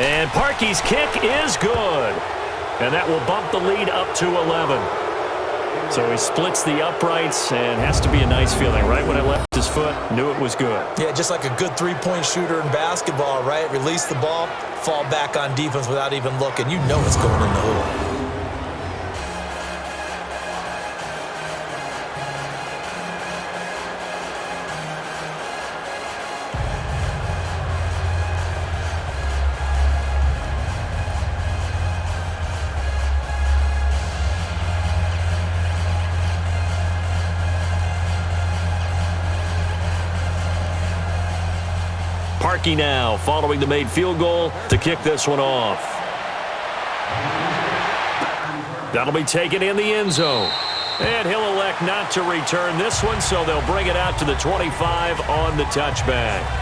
And Parkey's kick is good. And that will bump the lead up to 11. So he splits the uprights, and has to be a nice feeling right when it left his his foot, knew it was good. Yeah, just like a good three-point shooter in basketball, right? Release the ball, fall back on defense without even looking. You know it's going in the hoop. Parkey now following the made field goal to kick this one off. That'll be taken in the end zone. And he'll elect not to return this one, so they'll bring it out to the 25 on the touchback.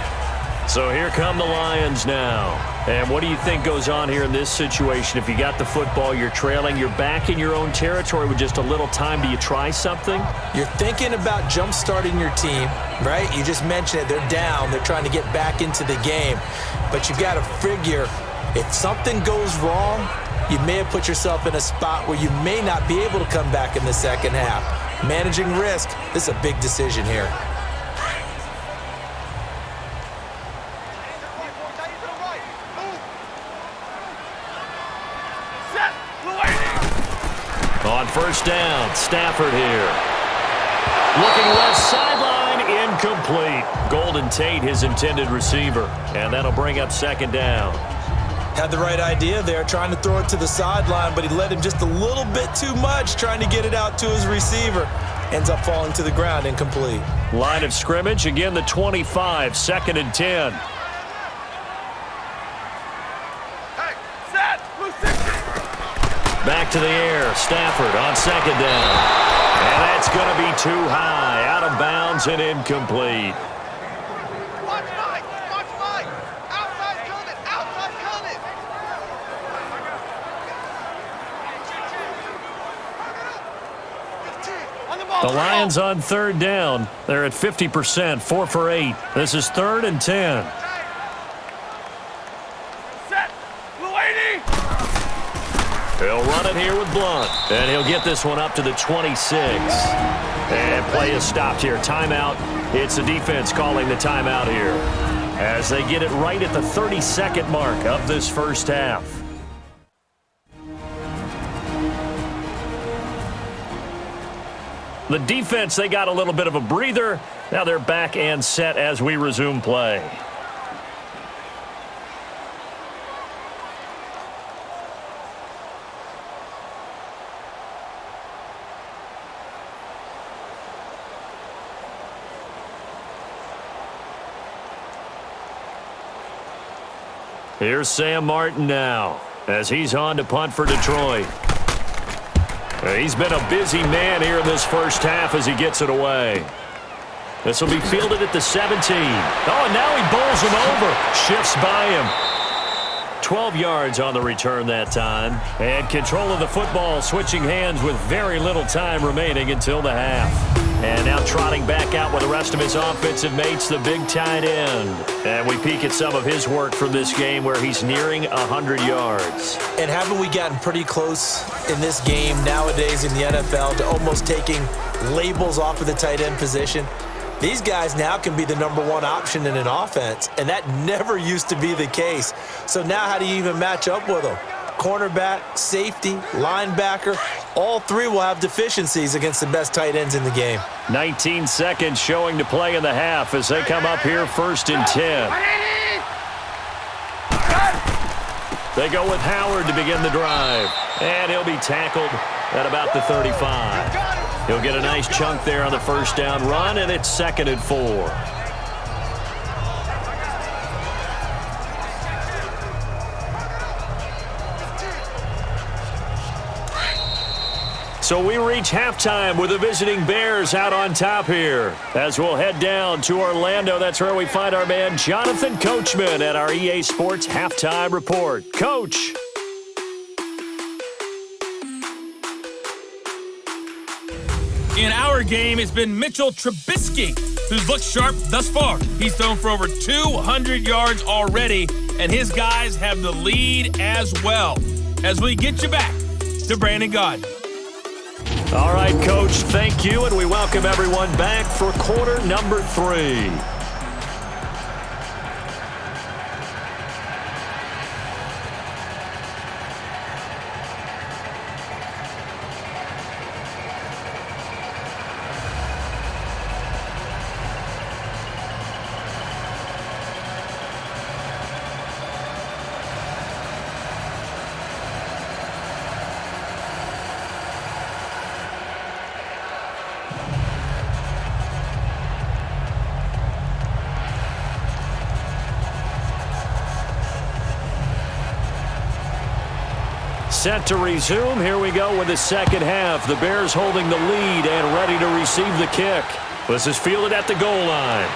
So here come the Lions now. And what do you think goes on here in this situation? If you got the football, you're trailing, you're back in your own territory with just a little time. Do you try something? You're thinking about jump-starting your team, right? You just mentioned it. They're down. They're trying to get back into the game. But you've got to figure if something goes wrong, you may have put yourself in a spot where you may not be able to come back in the second half. Managing risk, this is a big decision here. On first down, Stafford here. Looking left sideline, incomplete. Golden Tate, his intended receiver. And that'll bring up second down. Had the right idea there, trying to throw it to the sideline, but he let him just a little bit too much, trying to get it out to his receiver. Ends up falling to the ground, incomplete. Line of scrimmage, again the 25, 2nd and 10. Hey, set, blue 60. Back to the air, Stafford on second down. And that's going to be too high, out of bounds and incomplete. Watch Mike, outside coming. On the ball. The Lions on third down. They're at 50%, 4 for 8. This is 3rd and 10. Set, blue 80. He'll run it here with Blunt. And he'll get this one up to the 26. And play is stopped here. Timeout. It's the defense calling the timeout here as they get it right at the 32nd mark of this first half. The defense, they got a little bit of a breather. Now they're back and set as we resume play. Here's Sam Martin now as he's on to punt for Detroit. He's been a busy man here in this first half as he gets it away. This will be fielded at the 17. Oh, and now he bowls him over. Shifts by him. 12 yards on the return that time. And control of the football switching hands with very little time remaining until the half. And now trotting back out with the rest of his offensive mates, the big tight end. And we peek at some of his work from this game where he's nearing 100 yards. And haven't we gotten pretty close in this game nowadays in the NFL to almost taking labels off of the tight end position? These guys now can be the #1 option in an offense, and that never used to be the case. So now how do you even match up with them? Cornerback, safety, linebacker, all three will have deficiencies against the best tight ends in the game. 19 seconds showing to play in the half as they come up here 1st and 10. They go with Howard to begin the drive. And he'll be tackled at about the 35. He'll get a nice chunk there on the first down run, and it's 2nd and 4. So we reach halftime with the visiting Bears out on top here. As we'll head down to Orlando, that's where we find our man Jonathan Coachman at our EA Sports Halftime Report. Coach. In our game, it's been Mitchell Trubisky, who's looked sharp thus far. He's thrown for over 200 yards already, and his guys have the lead as well. As we get you back to Brandon Gaudin. All right, Coach, thank you, and we welcome everyone back for quarter number 3. Set to resume. Here we go with the second half. The Bears holding the lead and ready to receive the kick. This is fielded at the goal line.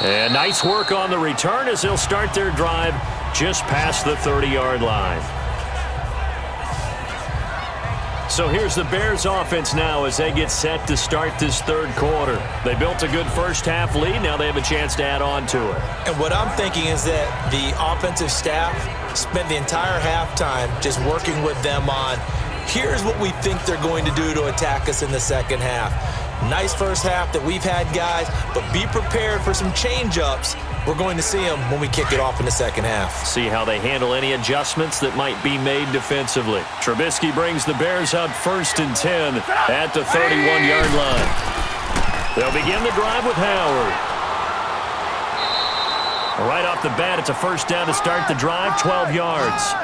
And nice work on the return as they'll start their drive just past the 30-yard line. So here's the Bears offense now as they get set to start this third quarter. They built a good first half lead. Now they have a chance to add on to it. And what I'm thinking is that the offensive staff spent the entire halftime just working with them on, here's what we think they're going to do to attack us in the second half. Nice first half that we've had, guys, but be prepared for some change-ups. We're going to see them when we kick it off in the second half. See how they handle any adjustments that might be made defensively. Trubisky brings the Bears up 1st and 10 at the 31-yard line. They'll begin the drive with Howard. Right off the bat, it's a first down to start the drive, 12 yards.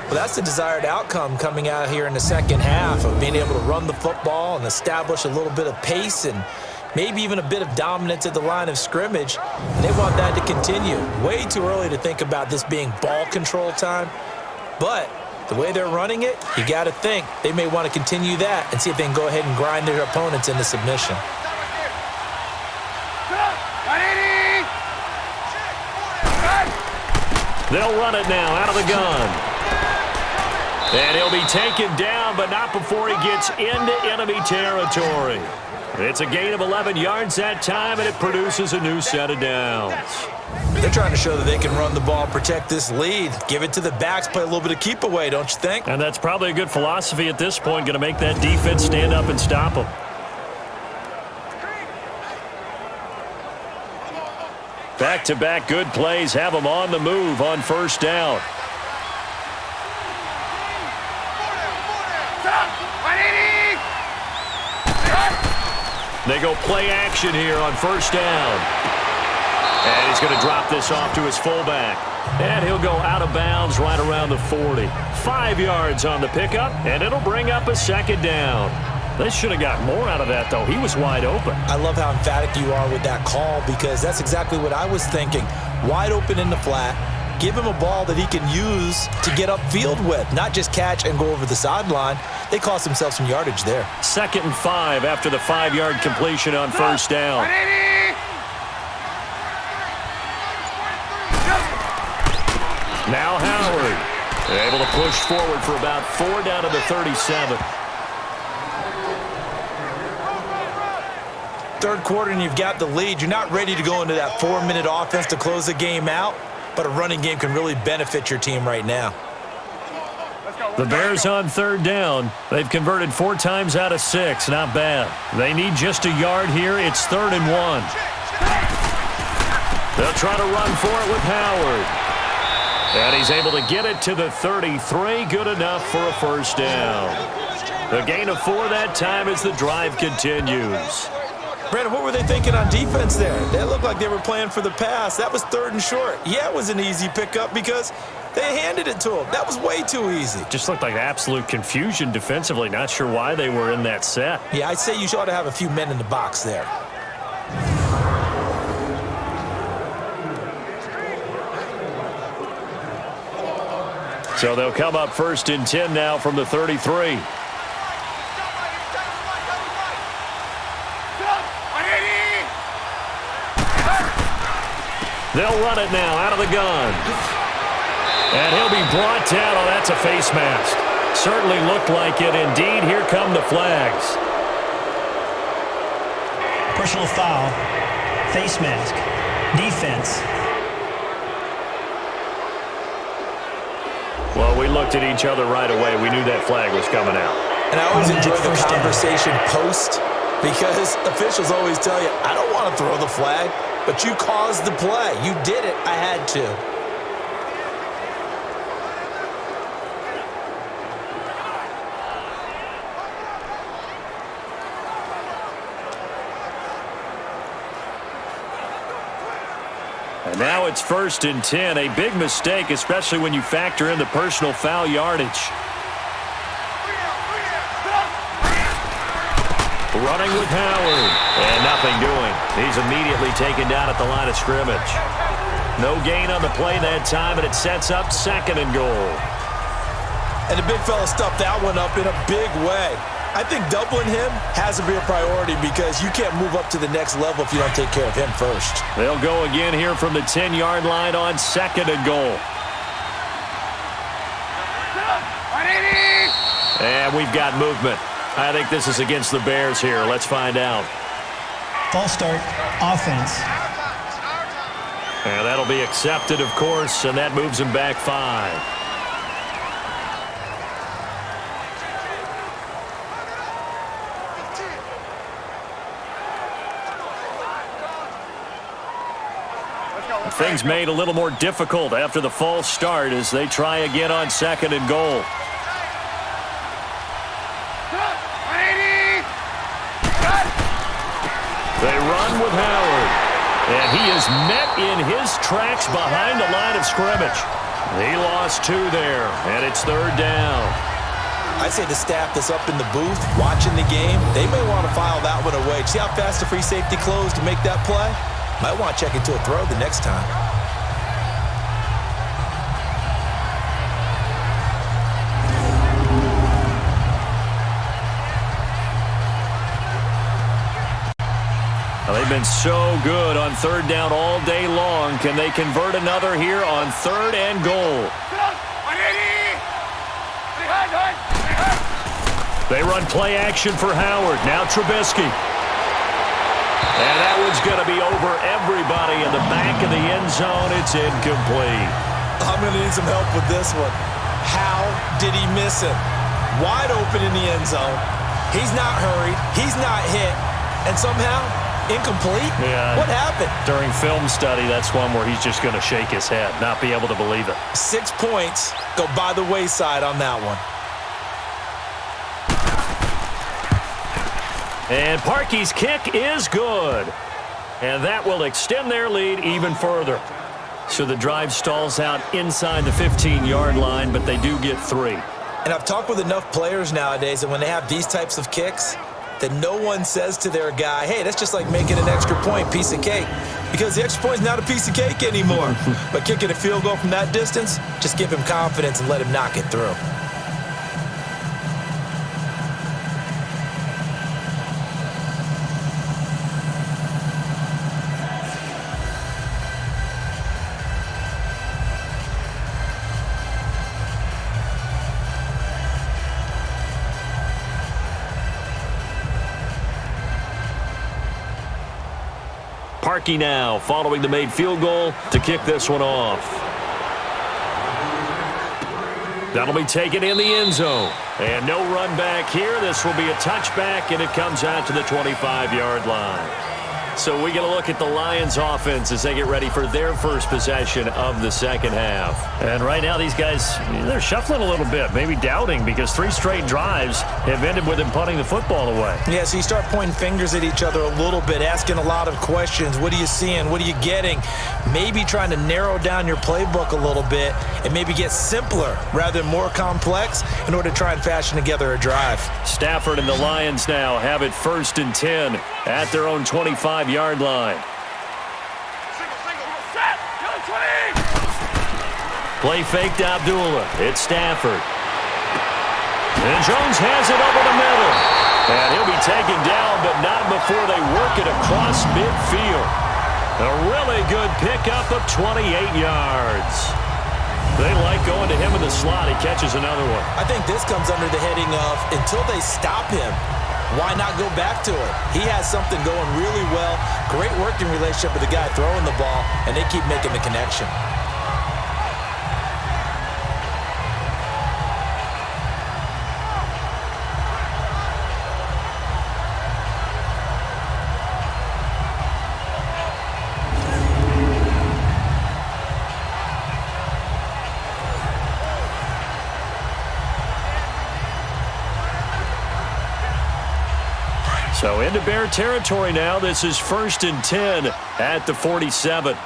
Well, that's the desired outcome coming out here in the second half of being able to run the football and establish a little bit of pace and maybe even a bit of dominance at the line of scrimmage. And they want that to continue. Way too early to think about this being ball control time. But the way they're running it, you got to think they may want to continue that and see if they can go ahead and grind their opponents into submission. They'll run it now out of the gun. And he'll be taken down, but not before he gets into enemy territory. It's a gain of 11 yards that time, and it produces a new set of downs. They're trying to show that they can run the ball, protect this lead, give it to the backs, play a little bit of keep away, don't you think? And that's probably a good philosophy at this point, going to make that defense stand up and stop them. Back-to-back good plays have them on the move on first down. They go play action here on first down. And he's going to drop this off to his fullback. And he'll go out of bounds right around the 40. 5 yards on the pickup, and it'll bring up a second down. They should have got more out of that, though. He was wide open. I love how emphatic you are with that call because that's exactly what I was thinking. Wide open in the flat. Give him a ball that he can use to get upfield with, not just catch and go over the sideline. They cost themselves some yardage there. 2nd and 5 after the 5-yard completion on first down. Now Howard able to push forward for about 4 down to the 37. Third quarter and you've got the lead. You're not ready to go into that 4-minute offense to close the game out, but a running game can really benefit your team right now. The Bears on third down. They've converted 4 times out of 6. Not bad. They need just a yard here. It's 3rd and 1. They'll try to run for it with Howard. And he's able to get it to the 33. Good enough for a first down. The gain of 4 that time as the drive continues. Brandon, what were they thinking on defense there? They looked like they were playing for the pass. That was 3rd and short. Yeah, it was an easy pickup because they handed it to him. That was way too easy. Just looked like absolute confusion defensively. Not sure why they were in that set. Yeah, I'd say you ought to have a few men in the box there. So they'll come up 1st and 10 now from the 33. They'll run it now out of the gun. And he'll be brought down. Oh, that's a face mask. Certainly looked like it. Indeed, here come the flags. Personal foul, face mask, defense. Well, we looked at each other right away. We knew that flag was coming out. And I always enjoy the First down. conversation post because officials always tell you, I don't want to throw the flag, but you caused the play. You did it. I had to. And now it's 1st and 10. A big mistake, especially when you factor in the personal foul yardage. Running with Howard. And nothing doing. He's immediately taken down at the line of scrimmage. No gain on the play that time, and it sets up 2nd and goal. And the big fella stuffed that one up in a big way. I think doubling him has to be a priority because you can't move up to the next level if you don't take care of him first. They'll go again here from the 10-yard line on 2nd and goal. And we've got movement. I think this is against the Bears here. Let's find out. False start, offense. And that'll be accepted, of course, and that moves him back 5. Things made a little more difficult after the false start as they try again on 2nd and goal. They run with Howard. And he is met in his tracks behind the line of scrimmage. He lost 2 there, and it's 3rd down. I say the staff that's up in the booth watching the game, they may want to file that one away. See how fast the free safety closed to make that play? Might want to check into a throw the next time. Well, they've been so good on 3rd down all day long. Can they convert another here on 3rd and goal? They run play action for Howard. Now Trubisky. And that one's going to be over everybody in the back of the end zone. It's incomplete. I'm going to need some help with this one. How did he miss him? Wide open in the end zone. He's not hurried. He's not hit. And somehow, incomplete? Yeah. What happened? During film study, that's one where he's just going to shake his head, not be able to believe it. 6 points go by the wayside on that one. And Parkey's kick is good. And that will extend their lead even further. So the drive stalls out inside the 15-yard line, but they do get 3. And I've talked with enough players nowadays that when they have these types of kicks, that no one says to their guy, hey, that's just like making an extra point, piece of cake. Because the extra point is not a piece of cake anymore. But kicking a field goal from that distance, just give him confidence and let him knock it through. Parkey now following the made field goal to kick this one off. That'll be taken in the end zone. And no run back here. This will be a touchback, and it comes out to the 25-yard line. So we get a look at the Lions offense as they get ready for their first possession of the second half. And right now these guys, they're shuffling a little bit, maybe doubting because 3 straight drives have ended with them punting the football away. Yeah, so you start pointing fingers at each other a little bit, asking a lot of questions. What are you seeing? What are you getting? Maybe trying to narrow down your playbook a little bit and maybe get simpler rather than more complex in order to try and fashion together a drive. Stafford and the Lions now have it 1st and 10 at their own 25-yard line. Play fake to Abdullah. It's Stafford. And Jones has it over the middle. And he'll be taken down, but not before they work it across midfield. A really good pickup of 28 yards. They like going to him in the slot. He catches another one. I think this comes under the heading of until they stop him, why not go back to it? He has something going really well. Great working relationship with the guy throwing the ball, and they keep making the connection. So into Bear territory now. This is 1st and 10 at the 47. Alert!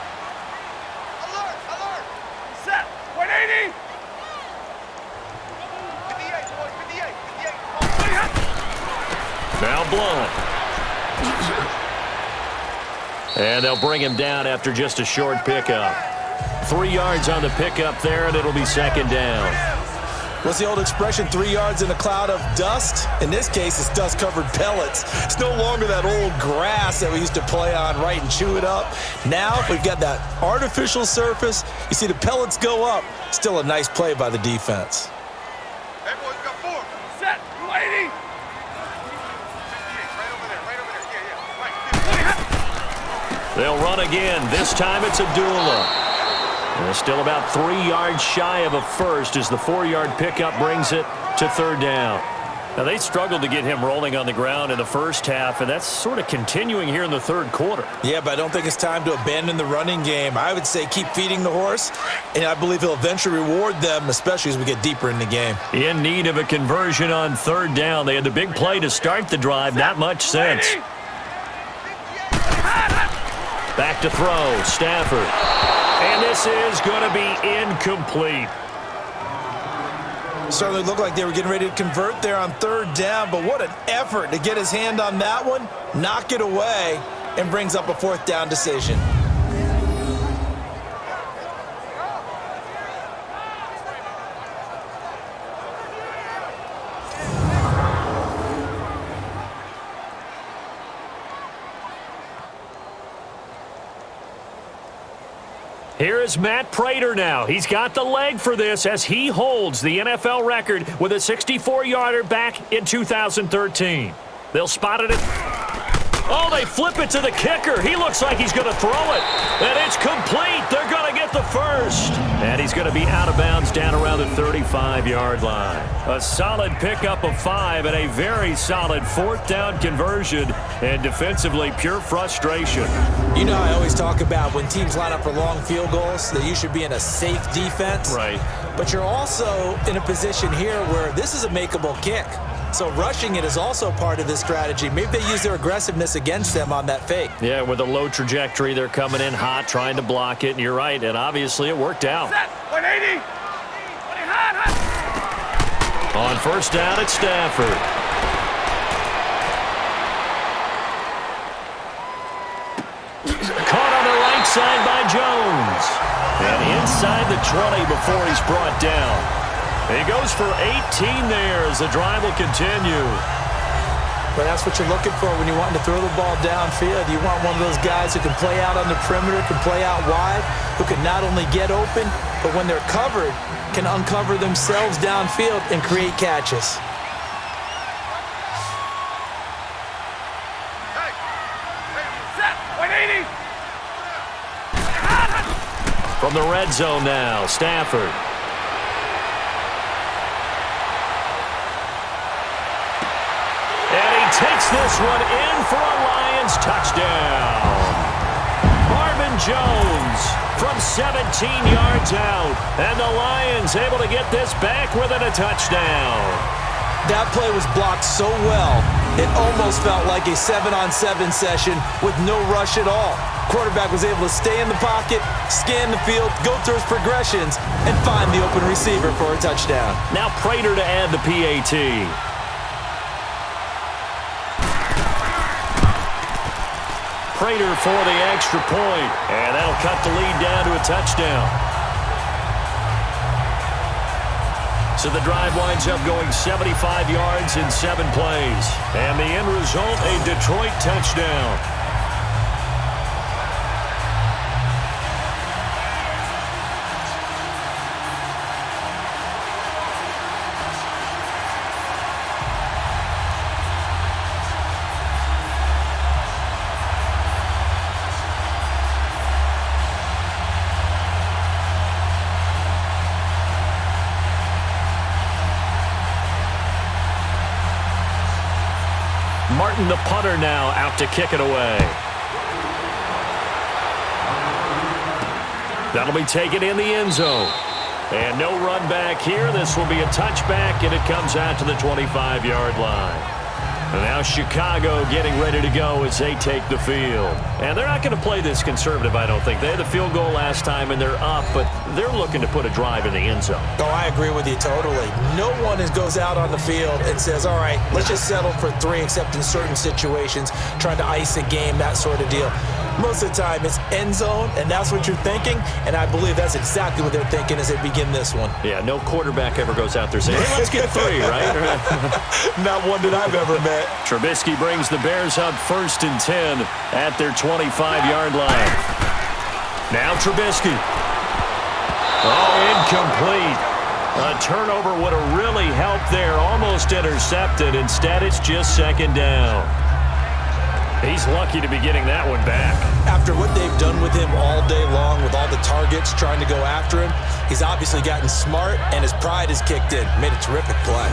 Set! 180! 58, boys, 58, 58. Now Blunt. And they'll bring him down after just a short pickup. 3 yards on the pickup there, and it'll be 2nd down. What's the old expression, 3 yards in a cloud of dust? In this case, it's dust-covered pellets. It's no longer that old grass that we used to play on, right, and chew it up. Now we've got that artificial surface. You see the pellets go up. Still a nice play by the defense. Hey, boys, we got 4. Set! 280! 58, right over there. Yeah. Right. They'll run again. This time it's Abdullah. And they're still about 3 yards shy of a first as the 4-yard pickup brings it to 3rd down. Now, they struggled to get him rolling on the ground in the first half, and that's sort of continuing here in the 3rd quarter. Yeah, but I don't think it's time to abandon the running game. I would say keep feeding the horse, and I believe he'll eventually reward them, especially as we get deeper in the game. In need of a conversion on 3rd down. They had the big play to start the drive, not much sense. Back to throw, Stafford. And this is going to be incomplete. Certainly looked like they were getting ready to convert there on 3rd down, but what an effort to get his hand on that one, knock it away, and brings up a 4th down decision. Here is Matt Prater now. He's got the leg for this as he holds the NFL record with a 64-yarder back in 2013. They'll spot it. Oh, they flip it to the kicker. He looks like he's going to throw it. And it's complete. They're going to get the first. And he's going to be out of bounds down around the 35-yard line. A solid pickup of 5 and a very solid 4th down conversion. And defensively, pure frustration. You know, I always talk about when teams line up for long field goals, that you should be in a safe defense. Right. But you're also in a position here where this is a makeable kick. So rushing it is also part of this strategy. Maybe they use their aggressiveness against them on that fake. Yeah, with a low trajectory, they're coming in hot, trying to block it. And you're right, and obviously it worked out. Set! 180! On 1st down, it's Stafford. Caught on the right side by Jones. And inside the 20 before he's brought down. He goes for 18 there as the drive will continue. But that's what you're looking for when you're wanting to throw the ball downfield. You want one of those guys who can play out on the perimeter, can play out wide, who can not only get open, but when they're covered, can uncover themselves downfield and create catches. Hey, set! 180! From the red zone now, Stafford. Takes this one in for a Lions touchdown. Marvin Jones from 17 yards out. And the Lions able to get this back within a touchdown. That play was blocked so well, it almost felt like a 7-on-7 session with no rush at all. Quarterback was able to stay in the pocket, scan the field, go through his progressions, and find the open receiver for a touchdown. Now Prater to add the PAT. Prater for the extra point, and that'll cut the lead down to a touchdown. So the drive winds up going 75 yards in 7 plays, and the end result, a Detroit touchdown. Martin, the punter, now out to kick it away. That'll be taken in the end zone. And no run back here. This will be a touchback, and it comes out to the 25-yard line. And now Chicago getting ready to go as they take the field. And they're not going to play this conservative, I don't think. They had the field goal last time, and they're up, but they're looking to put a drive in the end zone. Oh, I agree with you totally. No one goes out on the field and says, all right, let's just settle for 3, except in certain situations, trying to ice a game, that sort of deal. Most of the time, it's end zone, and that's what you're thinking, and I believe that's exactly what they're thinking as they begin this one. Yeah, no quarterback ever goes out there saying, hey, let's get 3, right? Not one that I've ever met. Trubisky brings the Bears up 1st and 10 at their 25-yard line. Now Trubisky. Oh, incomplete. A turnover would have really helped there. Almost intercepted. Instead, it's just 2nd down. He's lucky to be getting that one back. After what they've done with him all day long, with all the targets trying to go after him, he's obviously gotten smart, and his pride has kicked in. Made a terrific play.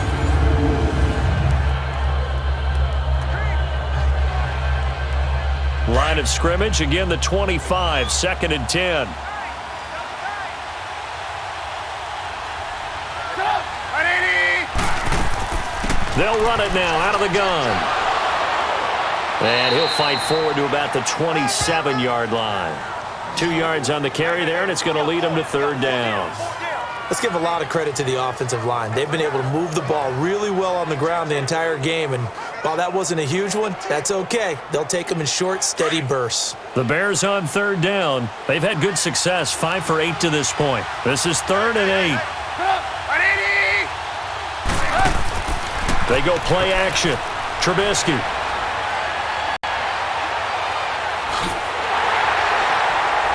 Line of scrimmage, again the 25, 2nd and 10. They'll run it now out of the gun. And he'll fight forward to about the 27-yard line. 2 yards on the carry there, and it's going to lead him to 3rd down. Let's give a lot of credit to the offensive line. They've been able to move the ball really well on the ground the entire game, and while that wasn't a huge one, that's okay. They'll take them in short, steady bursts. The Bears on 3rd down. They've had good success, 5 for 8 to this point. This is 3rd and 8. They go play action. Trubisky.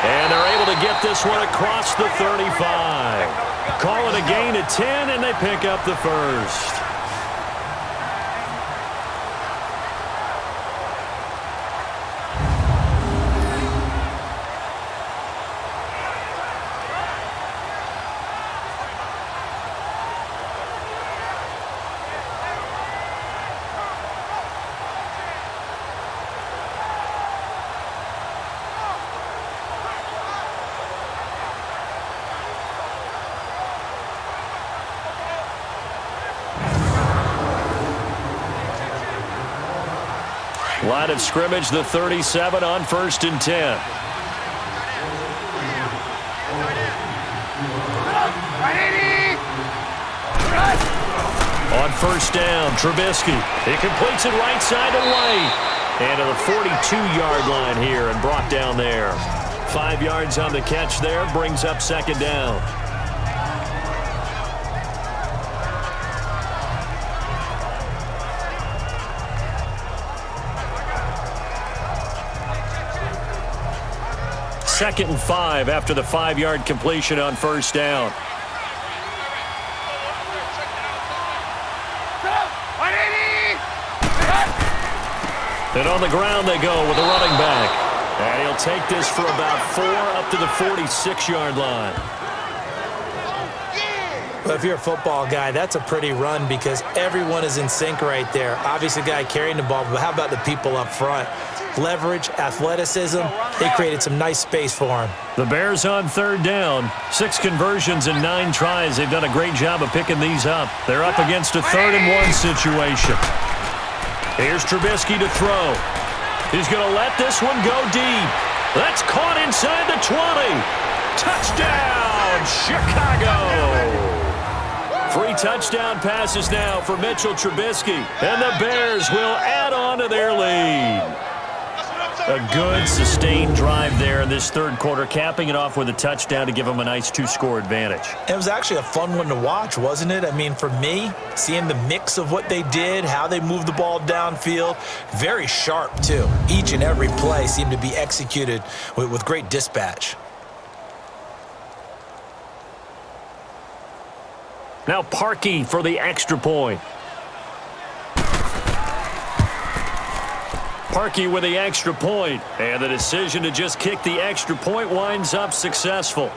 And they're able to get this one across the 35. Call it a gain of 10, and they pick up the 1st. Line of scrimmage, the 37 on 1st and 10. On 1st down, Trubisky. He completes it right side to White. And to the 42-yard line here and brought down there. 5 yards on the catch there, brings up 2nd down. Second and 5 after the 5-yard completion on 1st down. And on the ground they go with the running back. And he'll take this for about 4 up to the 46-yard line. Well, if you're a football guy, that's a pretty run because everyone is in sync right there. Obviously, the guy carrying the ball, but how about the people up front? Leverage, athleticism, they created some nice space for him. The Bears on 3rd down. 6 conversions and 9 tries. They've done a great job of picking these up. They're up against a 3rd and 1 situation. Here's Trubisky to throw. He's going to let this one go deep. That's caught inside the 20. Touchdown, Chicago. 3 touchdown passes now for Mitchell Trubisky. And the Bears will add on to their lead. A good, sustained drive there in this 3rd quarter, capping it off with a touchdown to give them a nice 2-score advantage. It was actually a fun one to watch, wasn't it? I mean, for me, seeing the mix of what they did, how they moved the ball downfield, very sharp, too. Each and every play seemed to be executed with great dispatch. Now Parkey for the extra point. Parkey with the extra point, and the decision to just kick the extra point winds up successful.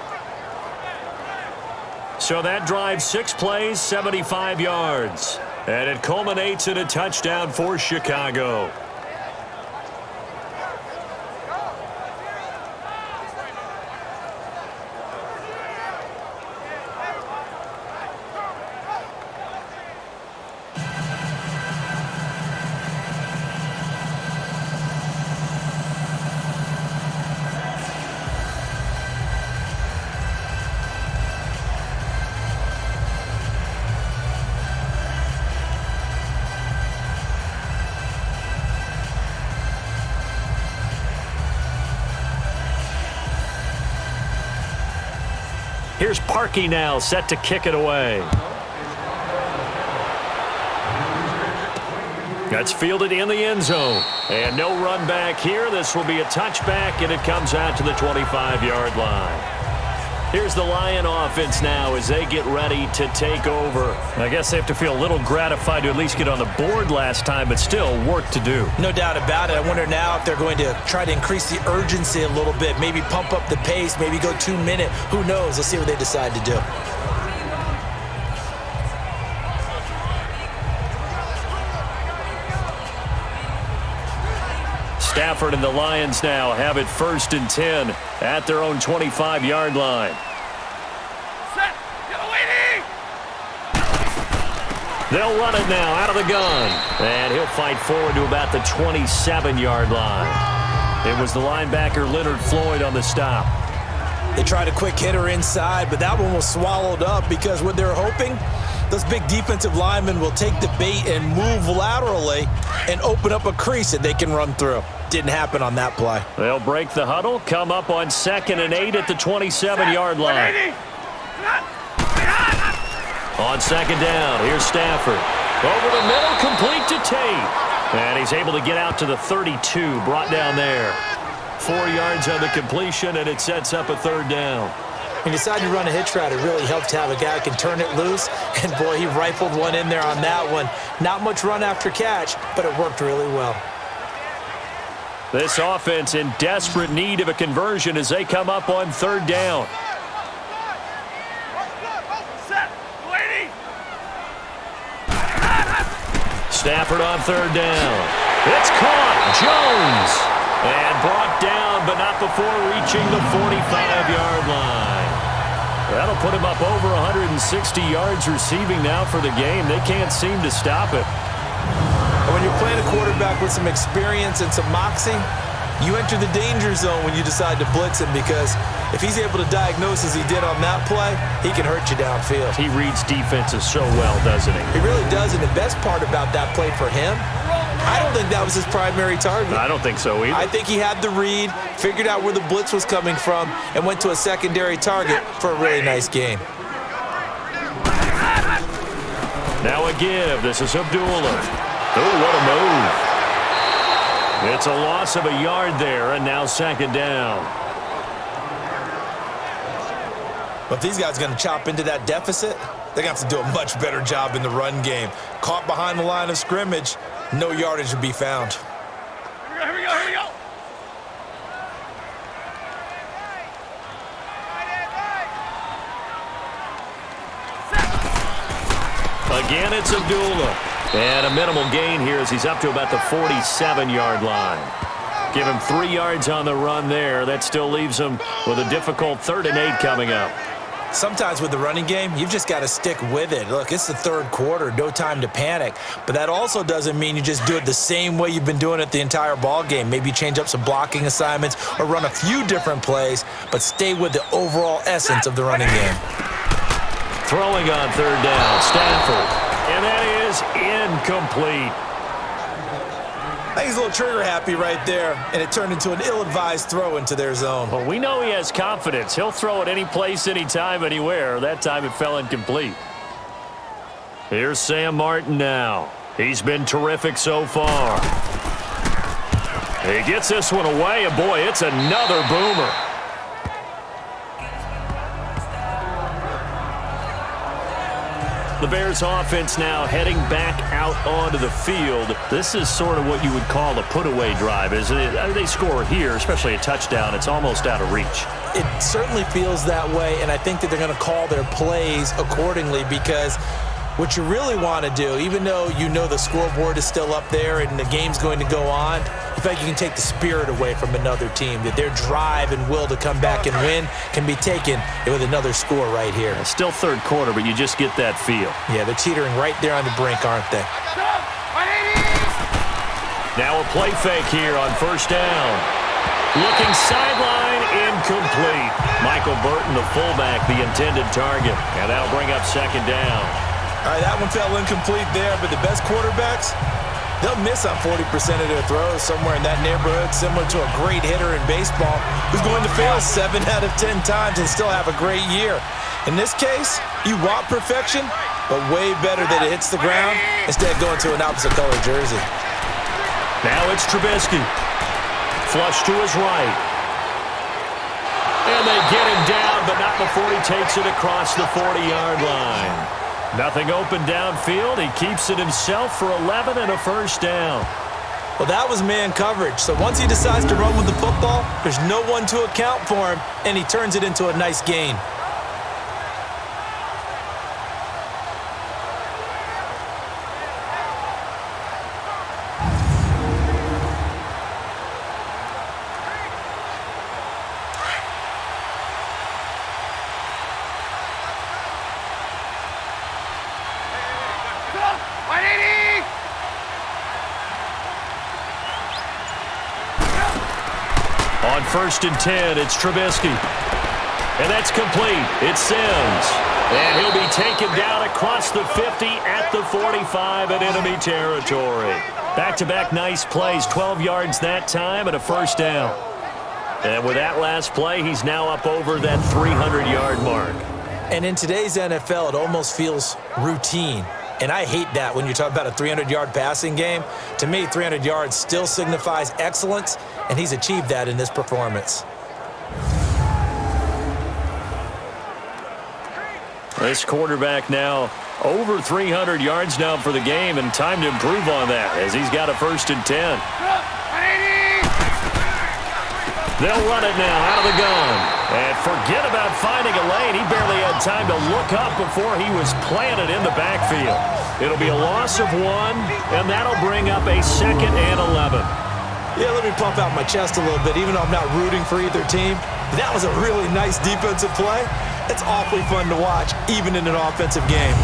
So that drive, 6 plays, 75 yards, and it culminates in a touchdown for Chicago. Here's Parkey now, set to kick it away. That's fielded in the end zone. And no run back here. This will be a touchback, and it comes out to the 25-yard line. Here's the Lion offense now as they get ready to take over. I guess they have to feel a little gratified to at least get on the board last time, but still work to do. No doubt about it. I wonder now if they're going to try to increase the urgency a little bit, maybe pump up the pace, maybe go 2 minute. Who knows? Let's see what they decide to do. Stafford and the Lions now have it 1st and 10 at their own 25-yard line. Set. Get away, They'll run it now out of the gun. And he'll fight forward to about the 27-yard line. It was the linebacker Leonard Floyd on the stop. They tried a quick hitter inside, but that one was swallowed up because what they're hoping, those big defensive linemen will take the bait and move laterally and open up a crease that they can run through. Didn't happen on that play. They'll break the huddle, come up on 2nd and 8 at the 27-yard line. On 2nd down, here's Stafford. Over the middle, complete to Tate. And he's able to get out to the 32, brought down there. 4 yards on the completion, and it sets up a 3rd down. When you decide to run a hitch route, it really helps to have a guy who can turn it loose. And, boy, he rifled one in there on that one. Not much run after catch, but it worked really well. This offense in desperate need of a conversion as they come up on 3rd down. Stafford on 3rd down. It's caught. Jones. And brought down, but not before reaching the 45-yard line. That'll put him up over 160 yards receiving now for the game. They can't seem to stop it. When you're playing a quarterback with some experience and some moxie, you enter the danger zone when you decide to blitz him, because if he's able to diagnose as he did on that play, he can hurt you downfield. He reads defenses so well, doesn't he? He really does, and the best part about that play for him, I don't think that was his primary target. I don't think so either. I think he had the read, figured out where the blitz was coming from, and went to a secondary target for a really nice game. Now a give. This is Abdullah. Oh, what a move. It's a loss of a yard there, and now 2nd down. But if these guys are going to chop into that deficit, they're going to have to do a much better job in the run game. Caught behind the line of scrimmage, no yardage to be found. Here we go. Again, it's Abdullah. And a minimal gain here as he's up to about the 47-yard line. Give him 3 yards on the run there. That still leaves him with a difficult 3rd and 8 coming up. Sometimes with the running game, you've just got to stick with it. Look, it's the 3rd quarter, no time to panic. But that also doesn't mean you just do it the same way you've been doing it the entire ball game. Maybe change up some blocking assignments or run a few different plays, but stay with the overall essence of the running game. Throwing on 3rd down, Stafford. And that is incomplete. I think he's a little trigger happy right there, and it turned into an ill-advised throw into their zone. Well, we know he has confidence. He'll throw it any place, anytime, anywhere. That time it fell incomplete. Here's Sam Martin now. He's been terrific so far. He gets this one away, and boy, it's another boomer. The Bears offense now heading back out onto the field. This is sort of what you would call a put-away drive, isn't it? I mean, they score here, especially a touchdown. It's almost out of reach. It certainly feels that way, and I think that they're going to call their plays accordingly, because what you really want to do, even though you know the scoreboard is still up there and the game's going to go on, in fact, you can take the spirit away from another team, that their drive and will to come back and win can be taken with another score right here. It's still 3rd quarter, but you just get that feel. Yeah, they're teetering right there on the brink, aren't they? Now a play fake here on 1st down. Looking sideline, incomplete. Michael Burton, the fullback, the intended target. And that'll bring up 2nd down. All right, that one fell incomplete there, but the best quarterbacks, they'll miss on 40% of their throws, somewhere in that neighborhood, similar to a great hitter in baseball who's going to fail 7 out of 10 times and still have a great year. In this case, you want perfection, but way better that it hits the ground instead of going to an opposite color jersey. Now it's Trubisky. Flush to his right. And they get him down, but not before he takes it across the 40-yard line. Nothing open downfield. He keeps it himself for 11 and a first down. Well, that was man coverage. So once he decides to run with the football, there's no one to account for him, and he turns it into a nice gain. On 1st and 10, it's Trubisky. And that's complete. It's Sims. And he'll be taken down across the 50 at the 45 in enemy territory. Back-to-back nice plays, 12 yards that time and a first down. And with that last play, he's now up over that 300-yard mark. And in today's NFL, it almost feels routine. And I hate that when you talk about a 300-yard passing game. To me, 300 yards still signifies excellence, and he's achieved that in this performance. This quarterback now over 300 yards now for the game, and time to improve on that as he's got a 1st and 10. They'll run it now out of the gun. And forget about finding a lane. He barely had time to look up before he was planted in the backfield. It'll be a loss of 1, and that'll bring up a 2nd and 11. Yeah, let me pump out my chest a little bit, even though I'm not rooting for either team. That was a really nice defensive play. It's awfully fun to watch, even in an offensive game.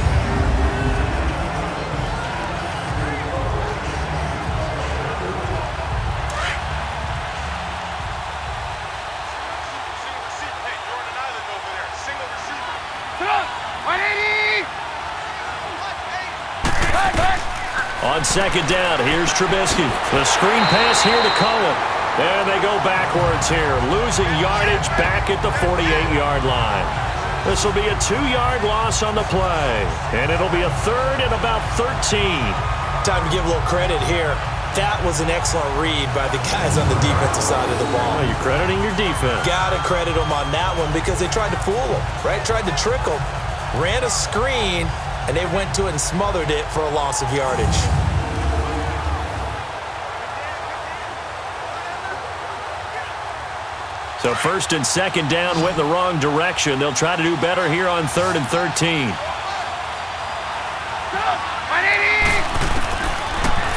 On 2nd down, here's Trubisky. The screen pass here to Cohen. And they go backwards here, losing yardage back at the 48-yard line. This will be a 2-yard loss on the play. And it'll be a 3rd and about 13. Time to give a little credit here. That was an excellent read by the guys on the defensive side of the ball. Well, you're crediting your defense. Gotta credit them on that one because they tried to fool them, right? Tried to trick them. Ran a screen, and they went to it and smothered it for a loss of yardage. So 1st and 2nd down went in the wrong direction. They'll try to do better here on 3rd and 13.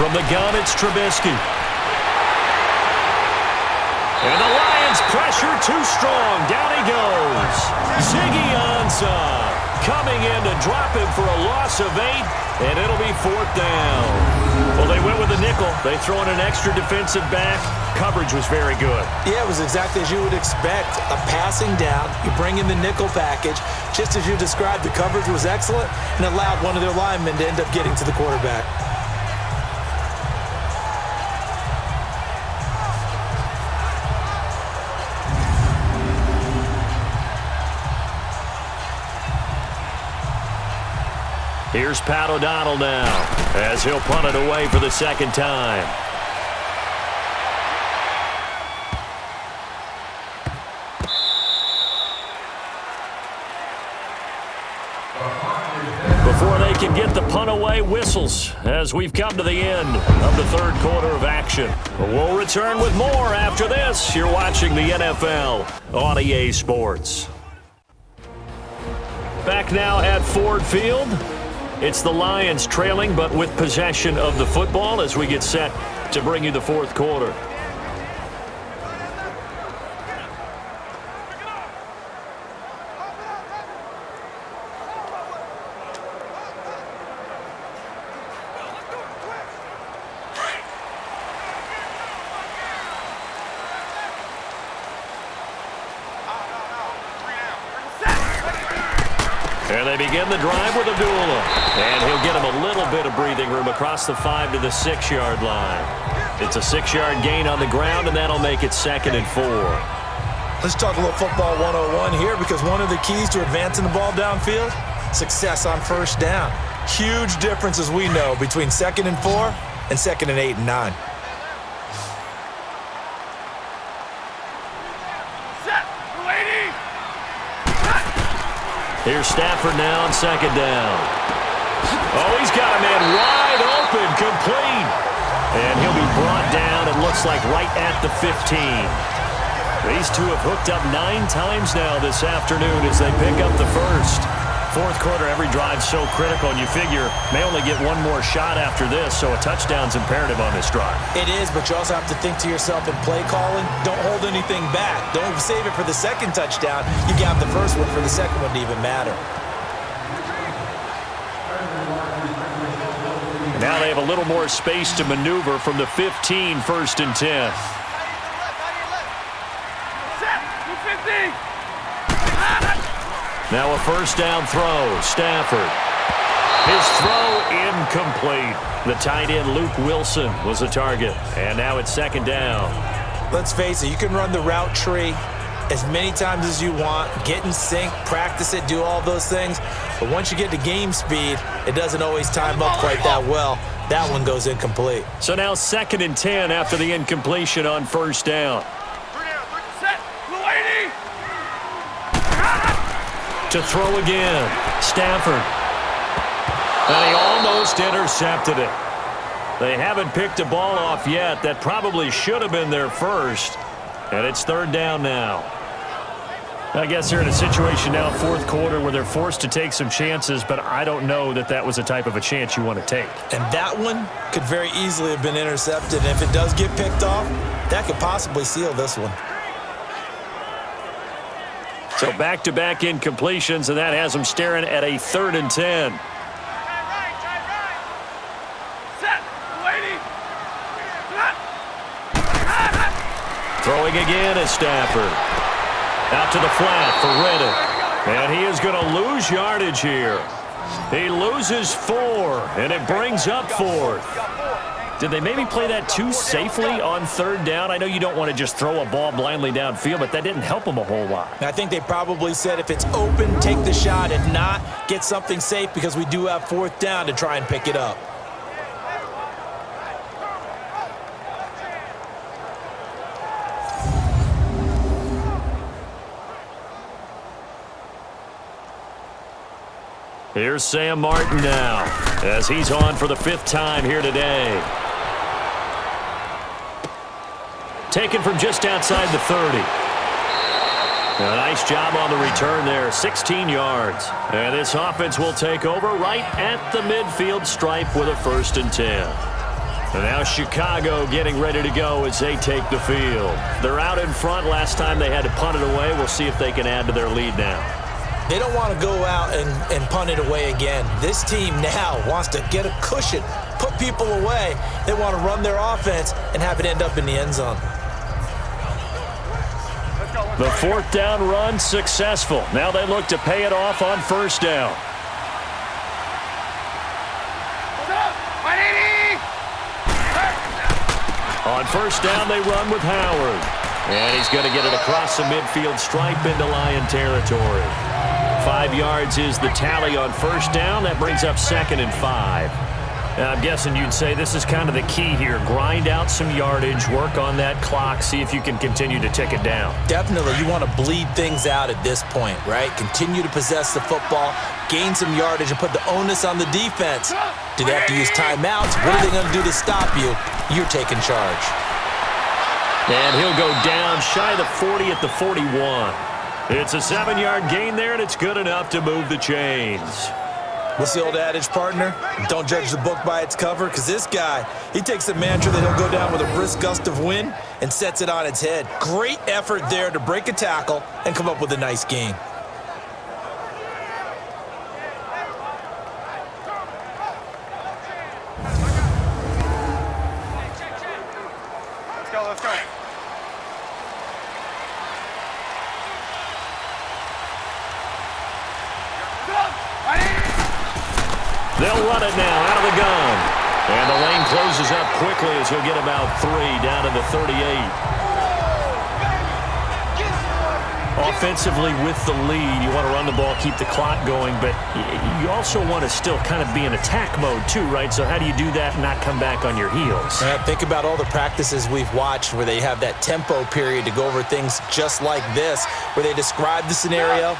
From the gun, it's Trubisky. And the Lions pressure too strong. Down he goes. Ziggy Ansah coming in to drop him for a loss of 8, and it'll be 4th down. Well, they went with a nickel. They throw in an extra defensive back. Coverage was very good. Yeah, it was exactly as you would expect. A passing down, you bring in the nickel package. Just as you described, the coverage was excellent and allowed one of their linemen to end up getting to the quarterback. Here's Pat O'Donnell now as he'll punt it away for the 2nd time. Before they can get the punt away, whistles as we've come to the end of the 3rd quarter of action. We'll return with more after this. You're watching the NFL on EA Sports. Back now at Ford Field. It's the Lions trailing, but with possession of the football as we get set to bring you the 4th quarter. And they begin the drive with Abdullah. And he'll get him a little bit of breathing room across the 5 to the 6-yard line. It's a 6-yard gain on the ground, and that'll make it 2nd and 4. Let's talk a little football 101 here, because one of the keys to advancing the ball downfield, success on first down. Huge difference, as we know, between 2nd and 4 and 2nd and 8 and 9. Here's Stafford now on 2nd down. Oh, he's got a man wide open, complete. And he'll be brought down, it looks like, right at the 15. These two have hooked up 9 times now this afternoon as they pick up the first. Fourth quarter, every drive so critical, and you figure may only get one more shot after this, so a touchdown's imperative on this drive. It is, but you also have to think to yourself in play calling, don't hold anything back. Don't save it for the second touchdown. You got the first one for the second one to even matter. Now they have a little more space to maneuver from the 15, 1st and 10. Now a first down throw, Stafford. His throw incomplete. The tight end, Luke Wilson, was a target. And now it's 2nd down. Let's face it, you can run the route tree as many times as you want, get in sync, practice it, do all those things. But once you get to game speed, it doesn't always time up quite that well. That one goes incomplete. So now 2nd and 10 after the incompletion on first down. To throw again, Stafford. And he almost intercepted it. They haven't picked a ball off yet. That probably should have been their first. And it's 3rd down now. I guess they're in a situation now, 4th quarter, where they're forced to take some chances, but I don't know that that was the type of a chance you want to take. And that one could very easily have been intercepted. And if it does get picked off, that could possibly seal this one. So back-to-back incompletions, and that has them staring at a 3rd and 10. Throwing again is Stafford. Out to the flat for Reddick. And he is going to lose yardage here. He loses 4, and it brings up 4th. Did they maybe play that too safely on 3rd down? I know you don't want to just throw a ball blindly downfield, but that didn't help them a whole lot. I think they probably said if it's open, take the shot. If not, get something safe, because we do have 4th down to try and pick it up. Here's Sam Martin now, as he's on for the 5th time here today. Taken from just outside the 30. A nice job on the return there, 16 yards. And this offense will take over right at the midfield stripe with a 1st and 10. And now Chicago getting ready to go as they take the field. They're out in front. Last time they had to punt it away. We'll see if they can add to their lead now. They don't want to go out and punt it away again. This team now wants to get a cushion, put people away. They want to run their offense and have it end up in the end zone. The 4th down run successful. Now they look to pay it off on 1st down. On 1st down, they run with Howard. And he's going to get it across the midfield stripe into Lion territory. 5 yards is the tally on 1st down. That brings up 2nd and 5. I'm guessing you'd say this is kind of the key here. Grind out some yardage, work on that clock, see if you can continue to tick it down. Definitely. You want to bleed things out at this point, right? Continue to possess the football, gain some yardage, and put the onus on the defense. Do they have to use timeouts? What are they going to do to stop you? You're taking charge. And he'll go down shy of the 40 at the 41. It's a 7-yard gain there, and it's good enough to move the chains. What's the old adage, partner? Don't judge the book by its cover, because this guy, he takes a mantra that he'll go down with a brisk gust of wind and sets it on its head. Great effort there to break a tackle and come up with a nice gain. Let's go. They'll run it now out of the gun. And the lane closes up quickly as he'll get about 3 down to the 38. Offensively with the lead, you want to run the ball, keep the clock going, but you also want to still kind of be in attack mode too, right? So how do you do that and not come back on your heels? Think about all the practices we've watched where they have that tempo period to go over things just like this, where they describe the scenario,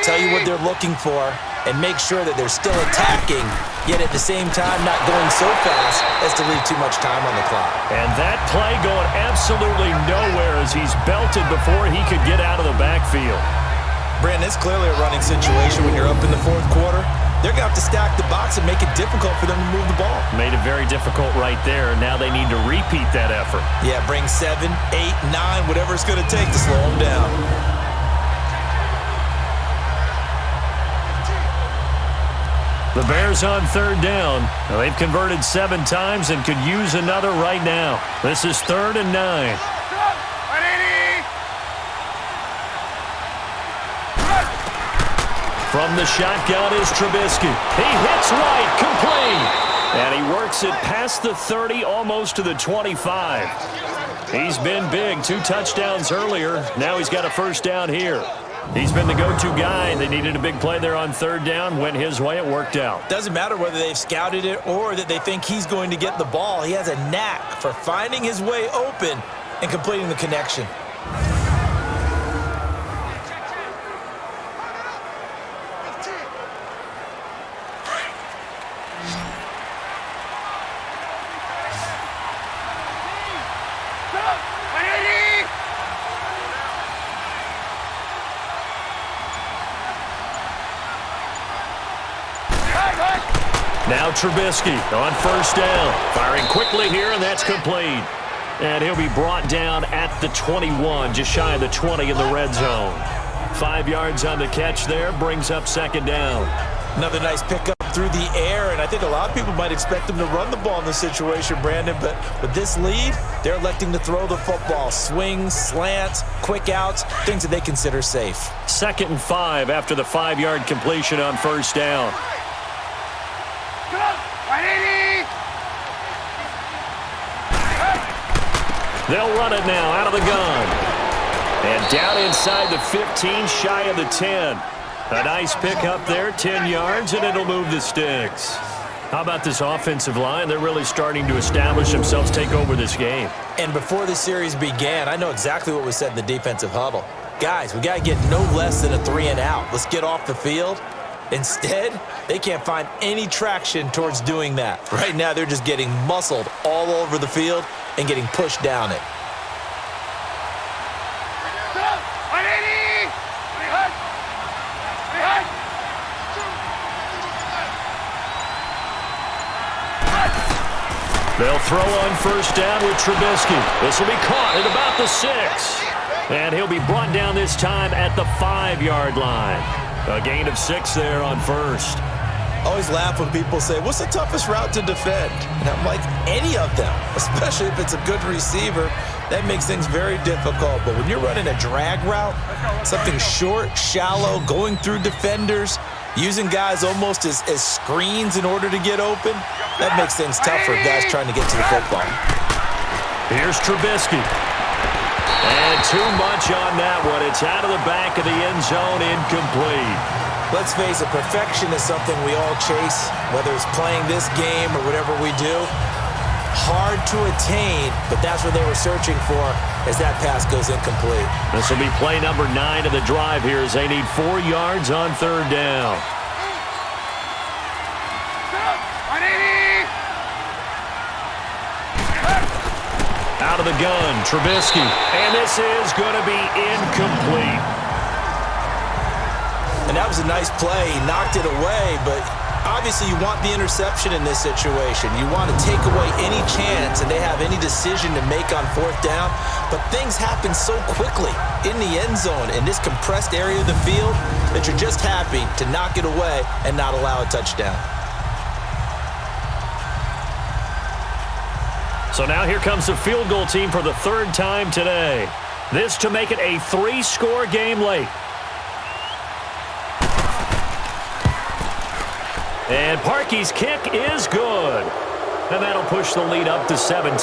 tell you what they're looking for, and make sure that they're still attacking, yet at the same time not going so fast as to leave too much time on the clock. And that play going absolutely nowhere as he's belted before he could get out of the backfield. Brandon, it's clearly a running situation when you're up in the fourth quarter. They're going to have to stack the box and make it difficult for them to move the ball. Made it very difficult right there. Now they need to repeat that effort. Yeah, bring 7, 8, 9, whatever it's going to take to slow them down. The Bears on third down. Now, they've converted 7 times and could use another right now. This is 3rd and 9. From the shotgun is Trubisky. He hits right, complete. And he works it past the 30, almost to the 25. He's been big, 2 touchdowns earlier. Now he's got a first down here. He's been the go-to guy. They needed a big play there on third down. Went his way. It worked out. Doesn't matter whether they've scouted it or that they think he's going to get the ball. He has a knack for finding his way open and completing the connection. Now Trubisky on first down. Firing quickly here, and that's complete. And he'll be brought down at the 21, just shy of the 20 in the red zone. 5 yards on the catch there, brings up second down. Another nice pickup through the air, and I think a lot of people might expect them to run the ball in this situation, Brandon, but with this lead, they're electing to throw the football. Swings, slants, quick outs, things that they consider safe. 2nd and 5 after the 5-yard completion on first down. They'll run it now out of the gun. And down inside the 15, shy of the 10. A nice pick up there, 10 yards, and it'll move the sticks. How about this offensive line? They're really starting to establish themselves, take over this game. And before the series began, I know exactly what was said in the defensive huddle. Guys, we got to get no less than a 3 and out. Let's get off the field. Instead, they can't find any traction towards doing that. Right now, they're just getting muscled all over the field and getting pushed down it. They'll throw on first down with Trubisky. This will be caught at about the 6. And he'll be brought down this time at the 5-yard line. A gain of 6 there on first. Always laugh when people say, what's the toughest route to defend? And I'm like, any of them, especially if it's a good receiver. That makes things very difficult. But when you're running a drag route, something short, shallow, going through defenders, using guys almost as screens in order to get open, that makes things tough for guys trying to get to the football. Here's Trubisky. And too much on that one. It's out of the back of the end zone, incomplete. Let's face it, perfection is something we all chase, whether it's playing this game or whatever we do. Hard to attain, but that's what they were searching for as that pass goes incomplete. This will be play number 9 of the drive here as they need 4 yards on third down. Out of the gun, Trubisky. And this is going to be incomplete. And that was a nice play. He knocked it away, but obviously you want the interception in this situation. You want to take away any chance and they have any decision to make on fourth down. But things happen so quickly in the end zone in this compressed area of the field that you're just happy to knock it away and not allow a touchdown. So now here comes the field goal team for the 3rd time today. This to make it a 3-score game late. And Parkey's kick is good. And that'll push the lead up to 17.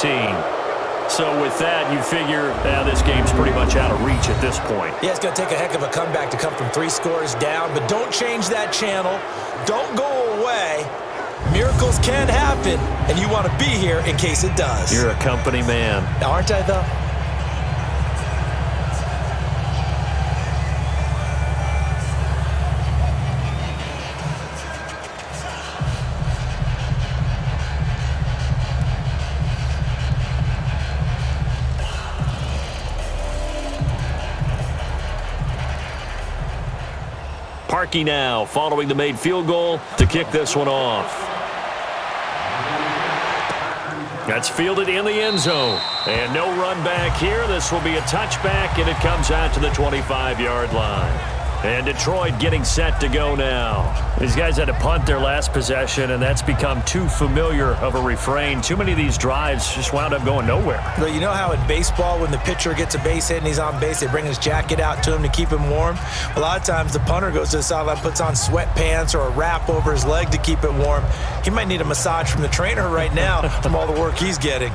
So with that, you figure this game's pretty much out of reach at this point. Yeah, it's going to take a heck of a comeback to come from 3 scores down, but don't change that channel. Don't go away. Miracles can happen, and you want to be here in case it does. You're a company man. Aren't I, though? Parkey now following the made field goal to kick this one off. That's fielded in the end zone. And no run back here. This will be a touchback, and it comes out to the 25-yard line. And Detroit getting set to go now. These guys had to punt their last possession, and that's become too familiar of a refrain. Too many of these drives just wound up going nowhere. Well, you know how in baseball, when the pitcher gets a base hit and he's on base, they bring his jacket out to him to keep him warm? A lot of times the punter goes to the sideline, puts on sweatpants or a wrap over his leg to keep it warm. He might need a massage from the trainer right now from all the work he's getting.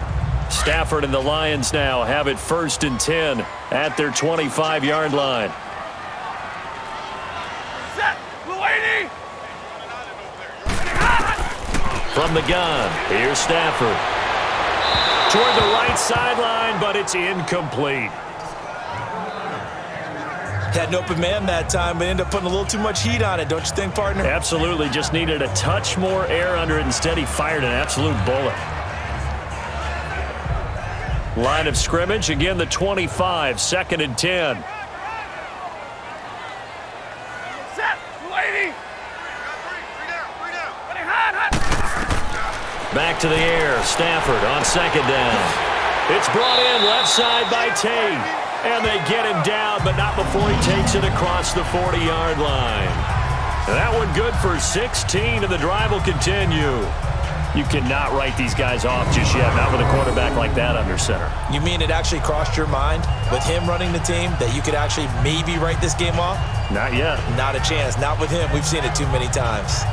Stafford and the Lions now have it 1st and 10 at their 25-yard line. From the gun, here's Stafford. Toward the right sideline, but it's incomplete. Had an open man that time, but ended up putting a little too much heat on it, don't you think, partner? Absolutely. Just needed a touch more air under it. Instead, he fired an absolute bullet. Line of scrimmage, again the 25, 2nd and 10. Back to the air. Stafford on 2nd down. It's brought in left side by Tate. And they get him down, but not before he takes it across the 40-yard line. That one good for 16, and the drive will continue. You cannot write these guys off just yet, not with a quarterback like that under center. You mean it actually crossed your mind with him running the team that you could actually maybe write this game off? Not yet. Not a chance. Not with him. We've seen it too many times.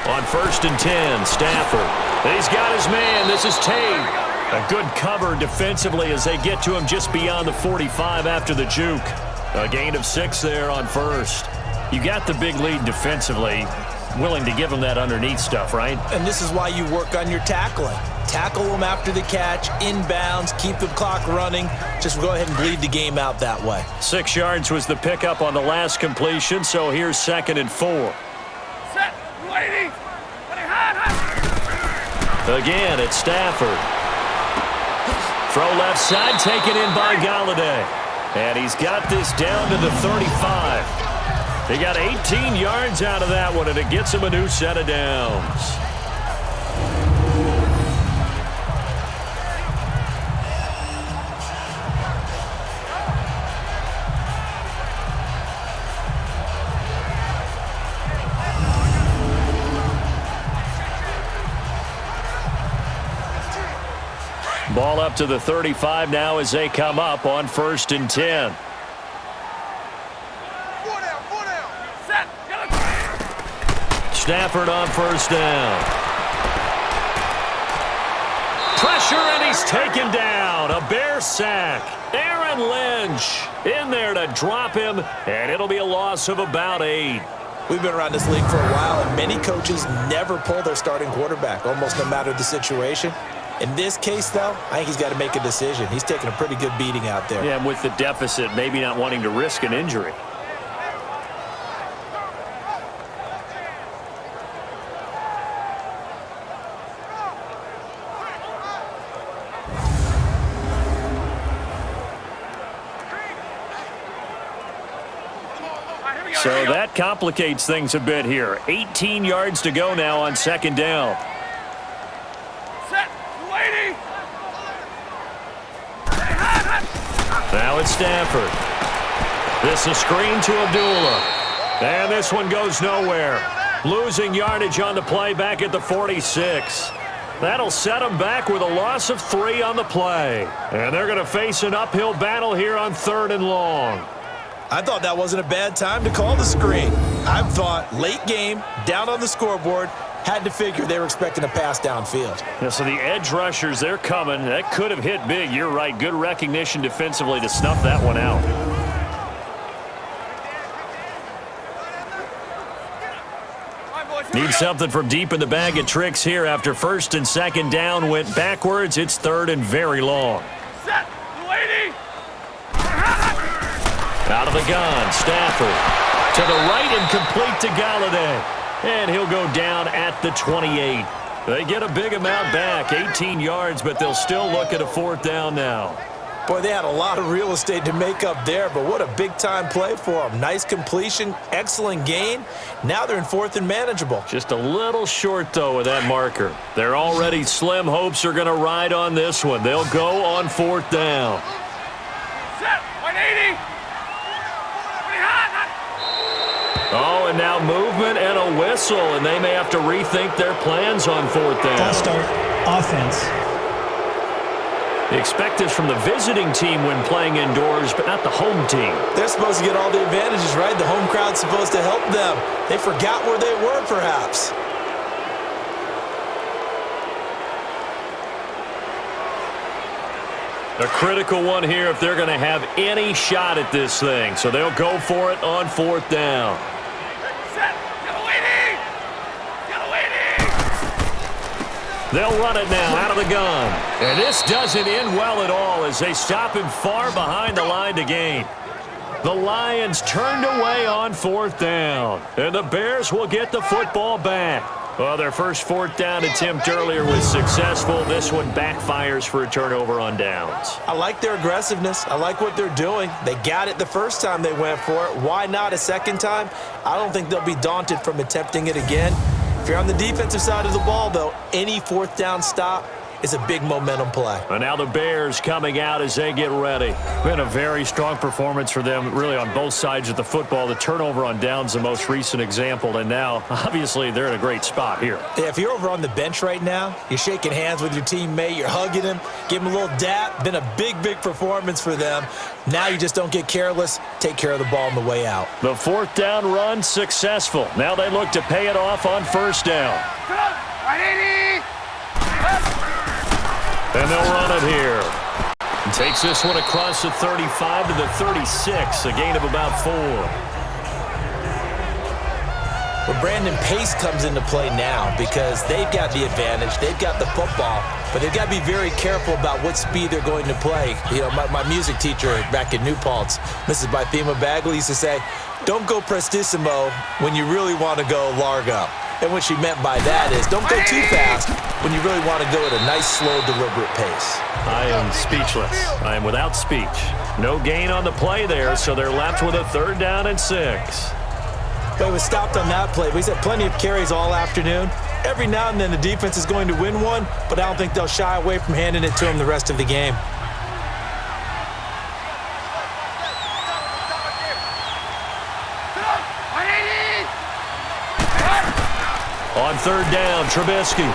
On 1st and 10, Stafford. He's got his man. This is Tate. A good cover defensively as they get to him just beyond the 45 after the juke. A gain of 6 there on 1st. You got the big lead defensively. Willing to give him that underneath stuff, right? And this is why you work on your tackling. Tackle them after the catch, inbounds, keep the clock running. Just go ahead and bleed the game out that way. 6 yards was the pickup on the last completion, so here's 2nd and 4. Again, it's Stafford. Throw left side, taken in by Galladay. And he's got this down to the 35. They got 18 yards out of that one, and it gets him a new set of downs. Ball up to the 35 now as they come up on 1st and 10. Stafford on 1st down. Pressure, and he's taken down. A Bear sack. Aaron Lynch in there to drop him, and it'll be a loss of about 8. We've been around this league for a while, and many coaches never pull their starting quarterback, almost no matter the situation. In this case, though, I think he's got to make a decision. He's taking a pretty good beating out there. Yeah, and with the deficit, maybe not wanting to risk an injury. So that complicates things a bit here. 18 yards to go now on 2nd down. Now it's Stafford. This is screen to Abdullah. And this one goes nowhere. Losing yardage on the play back at the 46. That'll set them back with a loss of 3 on the play. And they're going to face an uphill battle here on 3rd and long. I thought that wasn't a bad time to call the screen. I thought late game, down on the scoreboard, had to figure they were expecting a pass downfield. Yeah, so the edge rushers, they're coming. That could have hit big. You're right. Good recognition defensively to snuff that one out. Need something from deep in the bag of tricks here after 1st and 2nd down went backwards. It's 3rd and very long. Set. Lady. Out of the gun, Stafford. To the right and complete to Galladay. And he'll go down at the 28. They get a big amount back, 18 yards, but they'll still look at a 4th down now. Boy, they had a lot of real estate to make up there, but what a big-time play for them. Nice completion, excellent gain. Now they're in 4th and manageable. Just a little short, though, with that marker. Their already slim hopes are going to ride on this one. They'll go on 4th down. Set. 180. Oh, and now movement and a whistle, and they may have to rethink their plans on 4th down. False start. Offense. They expect this from the visiting team when playing indoors, but not the home team. They're supposed to get all the advantages, right? The home crowd's supposed to help them. They forgot where they were, perhaps. A critical one here if they're going to have any shot at this thing. So they'll go for it on 4th down. Set. They'll run it now out of the gun. And this doesn't end well at all as they stop him far behind the line to gain. The Lions turned away on 4th down. And the Bears will get the football back. Well, their first 4th down attempt earlier was successful. This one backfires for a turnover on downs. I like their aggressiveness. I like what they're doing. They got it the first time they went for it. Why not a second time? I don't think they'll be daunted from attempting it again. If you're on the defensive side of the ball, though, any 4th down stop is a big momentum play. And now the Bears coming out as they get ready. Been a very strong performance for them, really, on both sides of the football. The turnover on downs, the most recent example, and now, obviously, they're in a great spot here. Yeah, if you're over on the bench right now, you're shaking hands with your teammate, you're hugging him, give him a little dap. Been a big, big performance for them. Now you just don't get careless. Take care of the ball on the way out. The 4th down run successful. Now they look to pay it off on 1st down. 180. And they'll run it here. Takes this one across the 35 to the 36, a gain of about 4. Well, Brandon, pace comes into play now because they've got the advantage. They've got the football, but they've got to be very careful about what speed they're going to play. You know, my music teacher back in New Paltz, Mrs. Bythema Bagley, used to say, don't go prestissimo when you really want to go largo. And what she meant by that is don't go too fast when you really want to go at a nice, slow, deliberate pace. I am speechless. I am without speech. No gain on the play there, so they're left with a 3rd down and 6. But it was stopped on that play. He's had plenty of carries all afternoon. Every now and then the defense is going to win one, but I don't think they'll shy away from handing it to him the rest of the game. On 3rd down, Trubisky.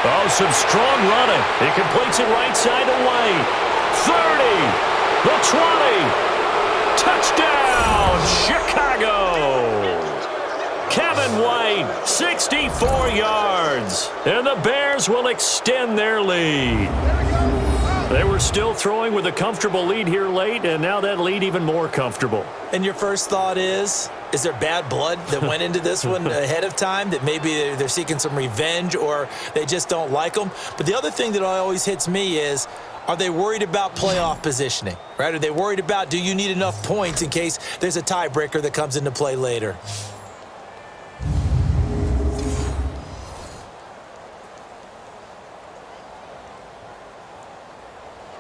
Oh, some strong running. He completes it right side to White. 30, the 20. Touchdown, Chicago. Kevin White, 64 yards. And the Bears will extend their lead. They were still throwing with a comfortable lead here late, and now that lead even more comfortable. And your first thought is there bad blood that went into this one ahead of time, that maybe they're seeking some revenge or they just don't like them? But the other thing that always hits me is, are they worried about playoff positioning, right? Are they worried about, do you need enough points in case there's a tiebreaker that comes into play later?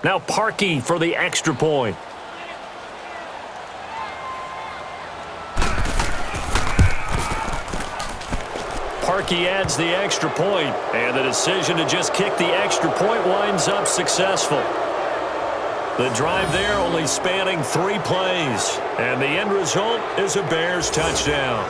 Now Parkey for the extra point. Parkey adds the extra point, and the decision to just kick the extra point winds up successful. The drive there only spanning 3 plays, and the end result is a Bears touchdown.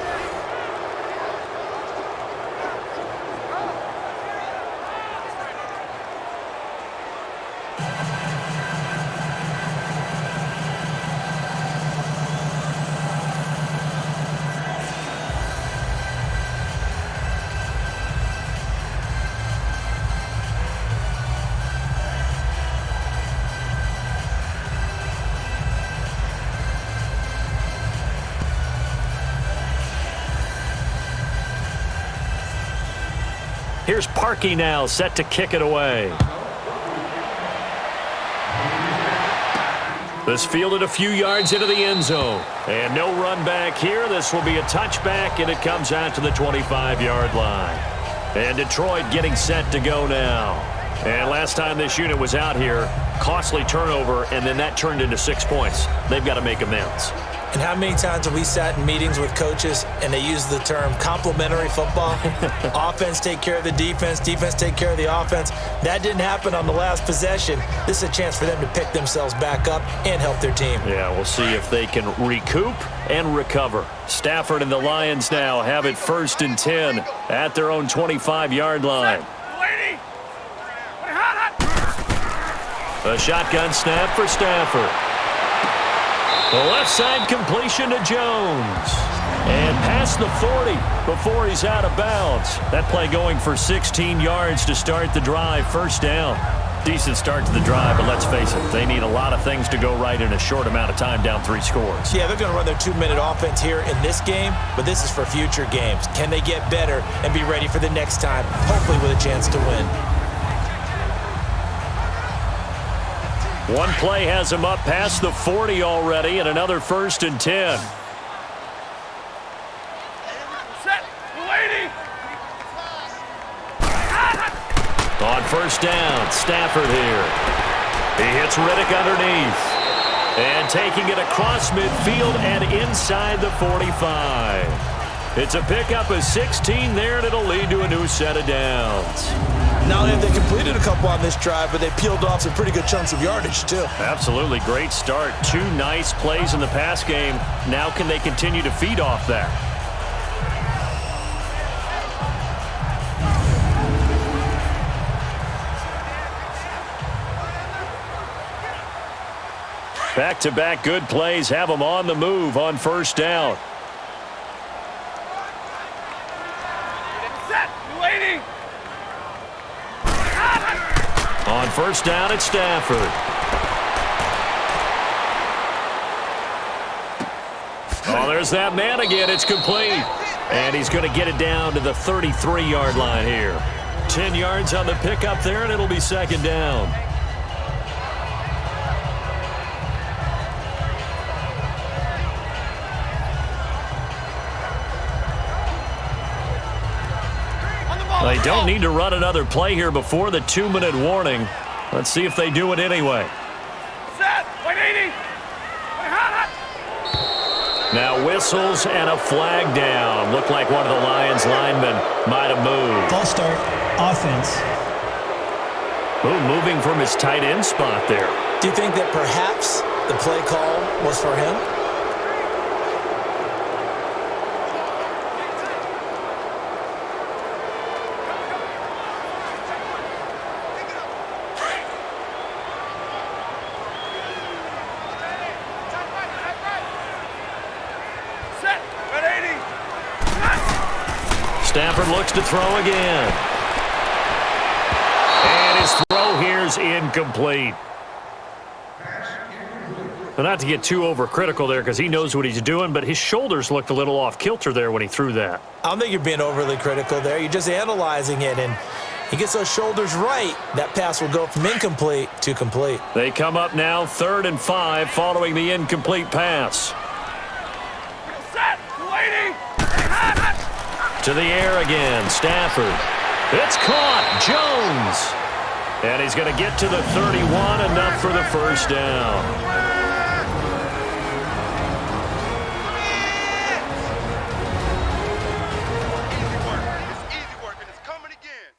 Here's Parkey now, set to kick it away. This fielded a few yards into the end zone. And no run back here. This will be a touchback, and it comes out to the 25-yard line. And Detroit getting set to go now. And last time this unit was out here, costly turnover, and then that turned into 6 points. They've got to make amends. And how many times have we sat in meetings with coaches and they use the term complementary football? Offense take care of the defense, defense take care of the offense. That didn't happen on the last possession. This is a chance for them to pick themselves back up and help their team. Yeah, we'll see if they can recoup and recover. Stafford and the Lions now have it 1st and 10 at their own 25-yard line. A shotgun snap for Stafford. The left side completion to Jones. And past the 40 before he's out of bounds. That play going for 16 yards to start the drive. 1st down. Decent start to the drive, but let's face it, they need a lot of things to go right in a short amount of time, down 3 scores. Yeah, they're going to run their 2-minute offense here in this game, but this is for future games. Can they get better and be ready for the next time, hopefully with a chance to win? One play has him up past the 40 already, and another 1st and 10. Set. Lady. On 1st down, Stafford here. He hits Riddick underneath. And taking it across midfield and inside the 45. It's a pickup of 16 there, and it'll lead to a new set of downs. Not only have they completed a couple on this drive, but they peeled off some pretty good chunks of yardage, too. Absolutely great start. 2 nice plays in the pass game. Now can they continue to feed off that? Back-to-back good plays have them on the move on 1st down. Set. Lady. On 1st down, it's Stafford. Oh, there's that man again. It's complete. And he's going to get it down to the 33-yard line here. 10 yards on the pickup there, and it'll be 2nd down. They don't need to run another play here before the 2-minute warning. Let's see if they do it anyway. Set. 180. Now whistles and a flag down. Looked like one of the Lions linemen might have moved. False start, offense. Ooh, moving from his tight end spot there. Do you think that perhaps the play call was for him? Stafford looks to throw again. And his throw here is incomplete. Well, not to get too overcritical there because he knows what he's doing, but his shoulders looked a little off kilter there when he threw that. I don't think you're being overly critical there. You're just analyzing it, and he gets those shoulders right. That pass will go from incomplete to complete. They come up now 3rd and 5 following the incomplete pass. Set. Lady. To the air again, Stafford. It's caught, Jones. And he's going to get to the 31, enough for the 1st down. Easy work, and it's coming again.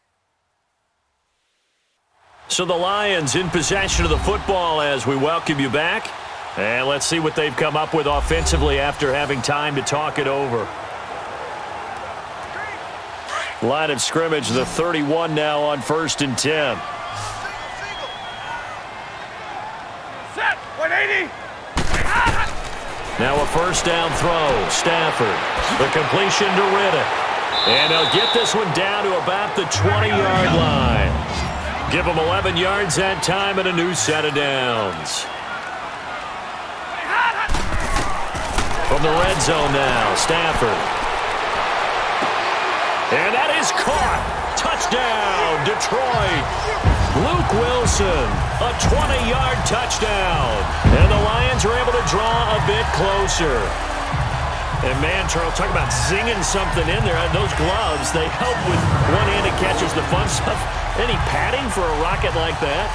So the Lions in possession of the football as we welcome you back. And let's see what they've come up with offensively after having time to talk it over. Line of scrimmage, the 31 now on 1st and 10. Set. 180. Now a 1st down throw. Stafford. The completion to Riddick. And they'll get this one down to about the 20-yard line. Give them 11 yards that time and a new set of downs. From the red zone now, Stafford. And that is caught. Touchdown, Detroit. Luke Wilson, a 20-yard touchdown. And the Lions are able to draw a bit closer. And, man, Charles, talk about zinging something in there. Those gloves, they help with one-handed catches, the fun stuff. Any padding for a rocket like that?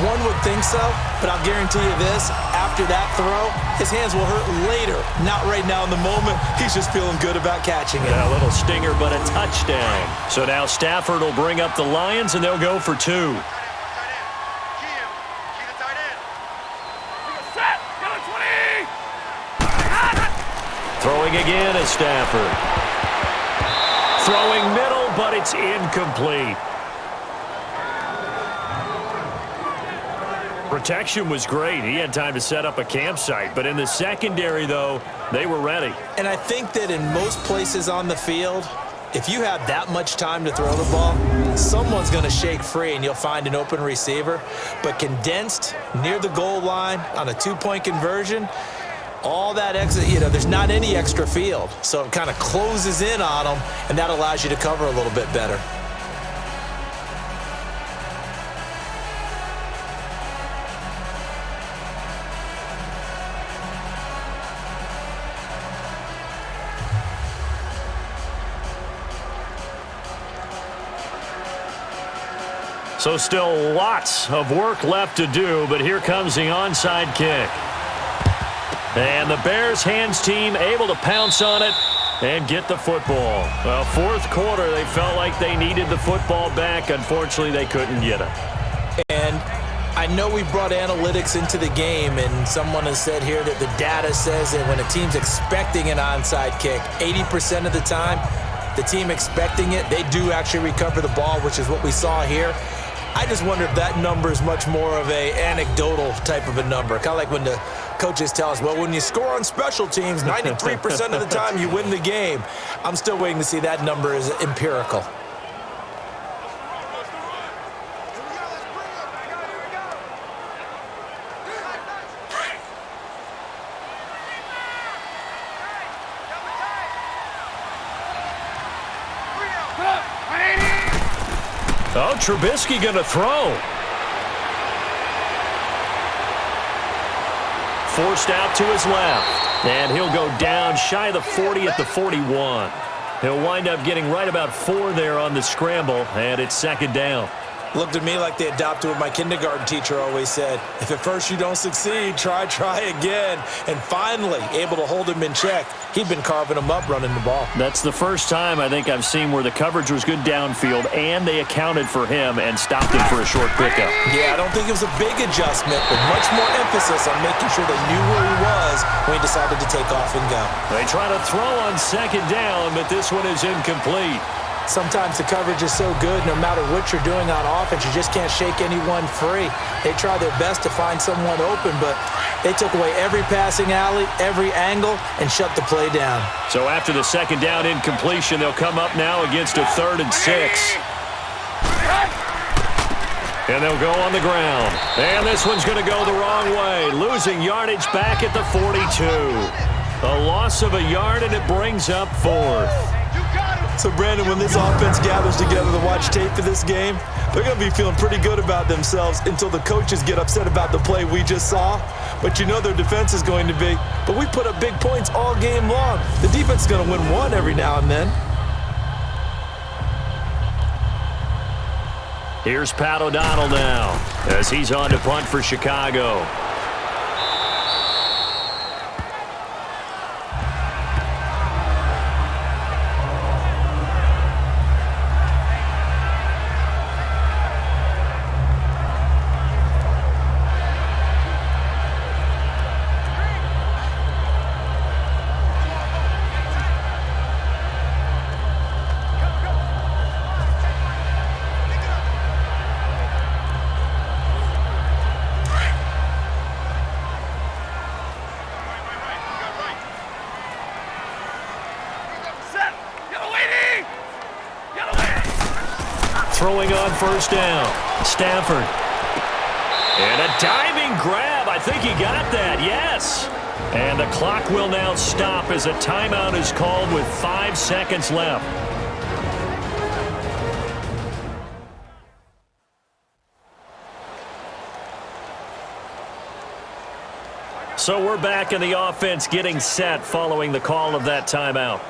One would think so, but I'll guarantee you this. After that throw, his hands will hurt later. Not right now in the moment. He's just feeling good about catching it. Yeah, a little stinger, but a touchdown. So now Stafford will bring up the Lions, and they'll go for 2. Throwing again is Stafford. Throwing middle, but it's incomplete. Protection was great. He had time to set up a campsite. But in the secondary, though, they were ready. And I think that in most places on the field, if you have that much time to throw the ball, someone's going to shake free and you'll find an open receiver. But condensed near the goal line on a two-point conversion, all that extra, there's not any extra field. So it kind of closes in on them, and that allows you to cover a little bit better. So still lots of work left to do, but here comes the onside kick. And the Bears hands team able to pounce on it and get the football. Well, fourth quarter, they felt like they needed the football back. Unfortunately, they couldn't get it. And I know we brought analytics into the game, and someone has said here that the data says that when a team's expecting an onside kick, 80% of the time, the team expecting it, they do actually recover the ball, which is what we saw here. I just wonder if that number is much more of a anecdotal type of a number. Kind of like when the coaches tell us, well, when you score on special teams, 93% of the time you win the game. I'm still waiting to see that number is empirical. Oh, Trubisky going to throw. Forced out to his left. And he'll go down shy of the 40 at the 41. He'll wind up getting right about 4 there on the scramble, and it's second down. Looked at me like they adopted what my kindergarten teacher always said. If at first you don't succeed, try again. And finally, able to hold him in check. He'd been carving him up running the ball. That's the first time I think I've seen where the coverage was good downfield, and they accounted for him and stopped him for a short pickup. Yeah, I don't think it was a big adjustment, but much more emphasis on making sure they knew where he was when he decided to take off and go. They try to throw on second down, but this one is incomplete. Sometimes the coverage is so good, no matter what you're doing on offense, you just can't shake anyone free. They try their best to find someone open, but they took away every passing alley, every angle, and shut the play down. So after the second down incompletion, they'll come up now against a 3rd and 6. And they'll go on the ground. And this one's going to go the wrong way, losing yardage back at the 42. A loss of a yard, and it brings up 4th. So, Brandon, when this offense gathers together to watch tape for this game, they're going to be feeling pretty good about themselves until the coaches get upset about the play we just saw. But you know their defense is going to be. But we put up big points all game long. The defense is going to win one every now and then. Here's Pat O'Donnell now as he's on to punt for Chicago. Throwing on first down. Stafford. And a diving grab. I think he got that. Yes. And the clock will now stop as a timeout is called with 5 seconds left. So we're back in the offense getting set following the call of that timeout.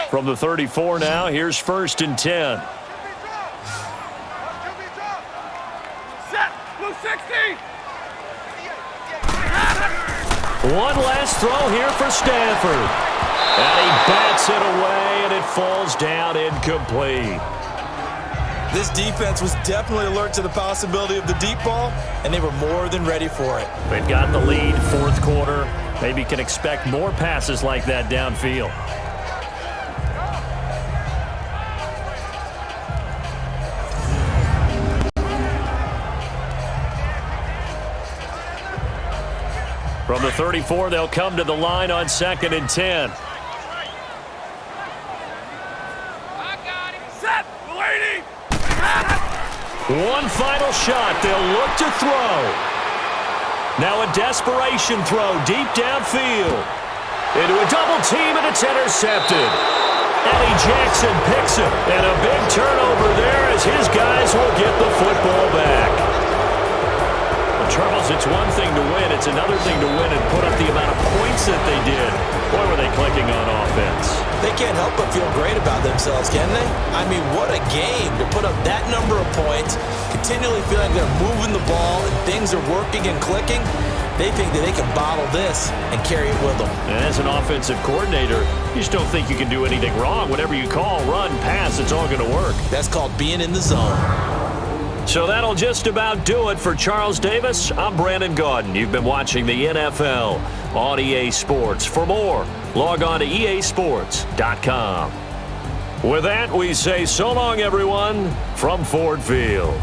From the 34 now, here's 1st and 10. Set. Blue 60. One last throw here for Stanford. And he bats it away, and it falls down incomplete. This defense was definitely alert to the possibility of the deep ball, and they were more than ready for it. They've got the lead, 4th quarter. Maybe can expect more passes like that downfield. From the 34, they'll come to the line on 2nd and 10. Set. Waiting. One final shot. They'll look to throw. Now a desperation throw deep downfield. Into a double team, and it's intercepted. Eddie Jackson picks it. And a big turnover there as his guys will get the football back. Charles, it's one thing to win. It's another thing to win and put up the amount of points that they did. Boy, were they clicking on offense. They can't help but feel great about themselves, can they? I mean, what a game to put up that number of points, continually feeling they're moving the ball and things are working and clicking. They think that they can bottle this and carry it with them. And as an offensive coordinator, you just don't think you can do anything wrong. Whatever you call, run, pass, it's all going to work. That's called being in the zone. So that'll just about do it for Charles Davis. I'm Brandon Gaudin. You've been watching the NFL on EA Sports. For more, log on to easports.com. With that, we say so long, everyone, from Ford Field.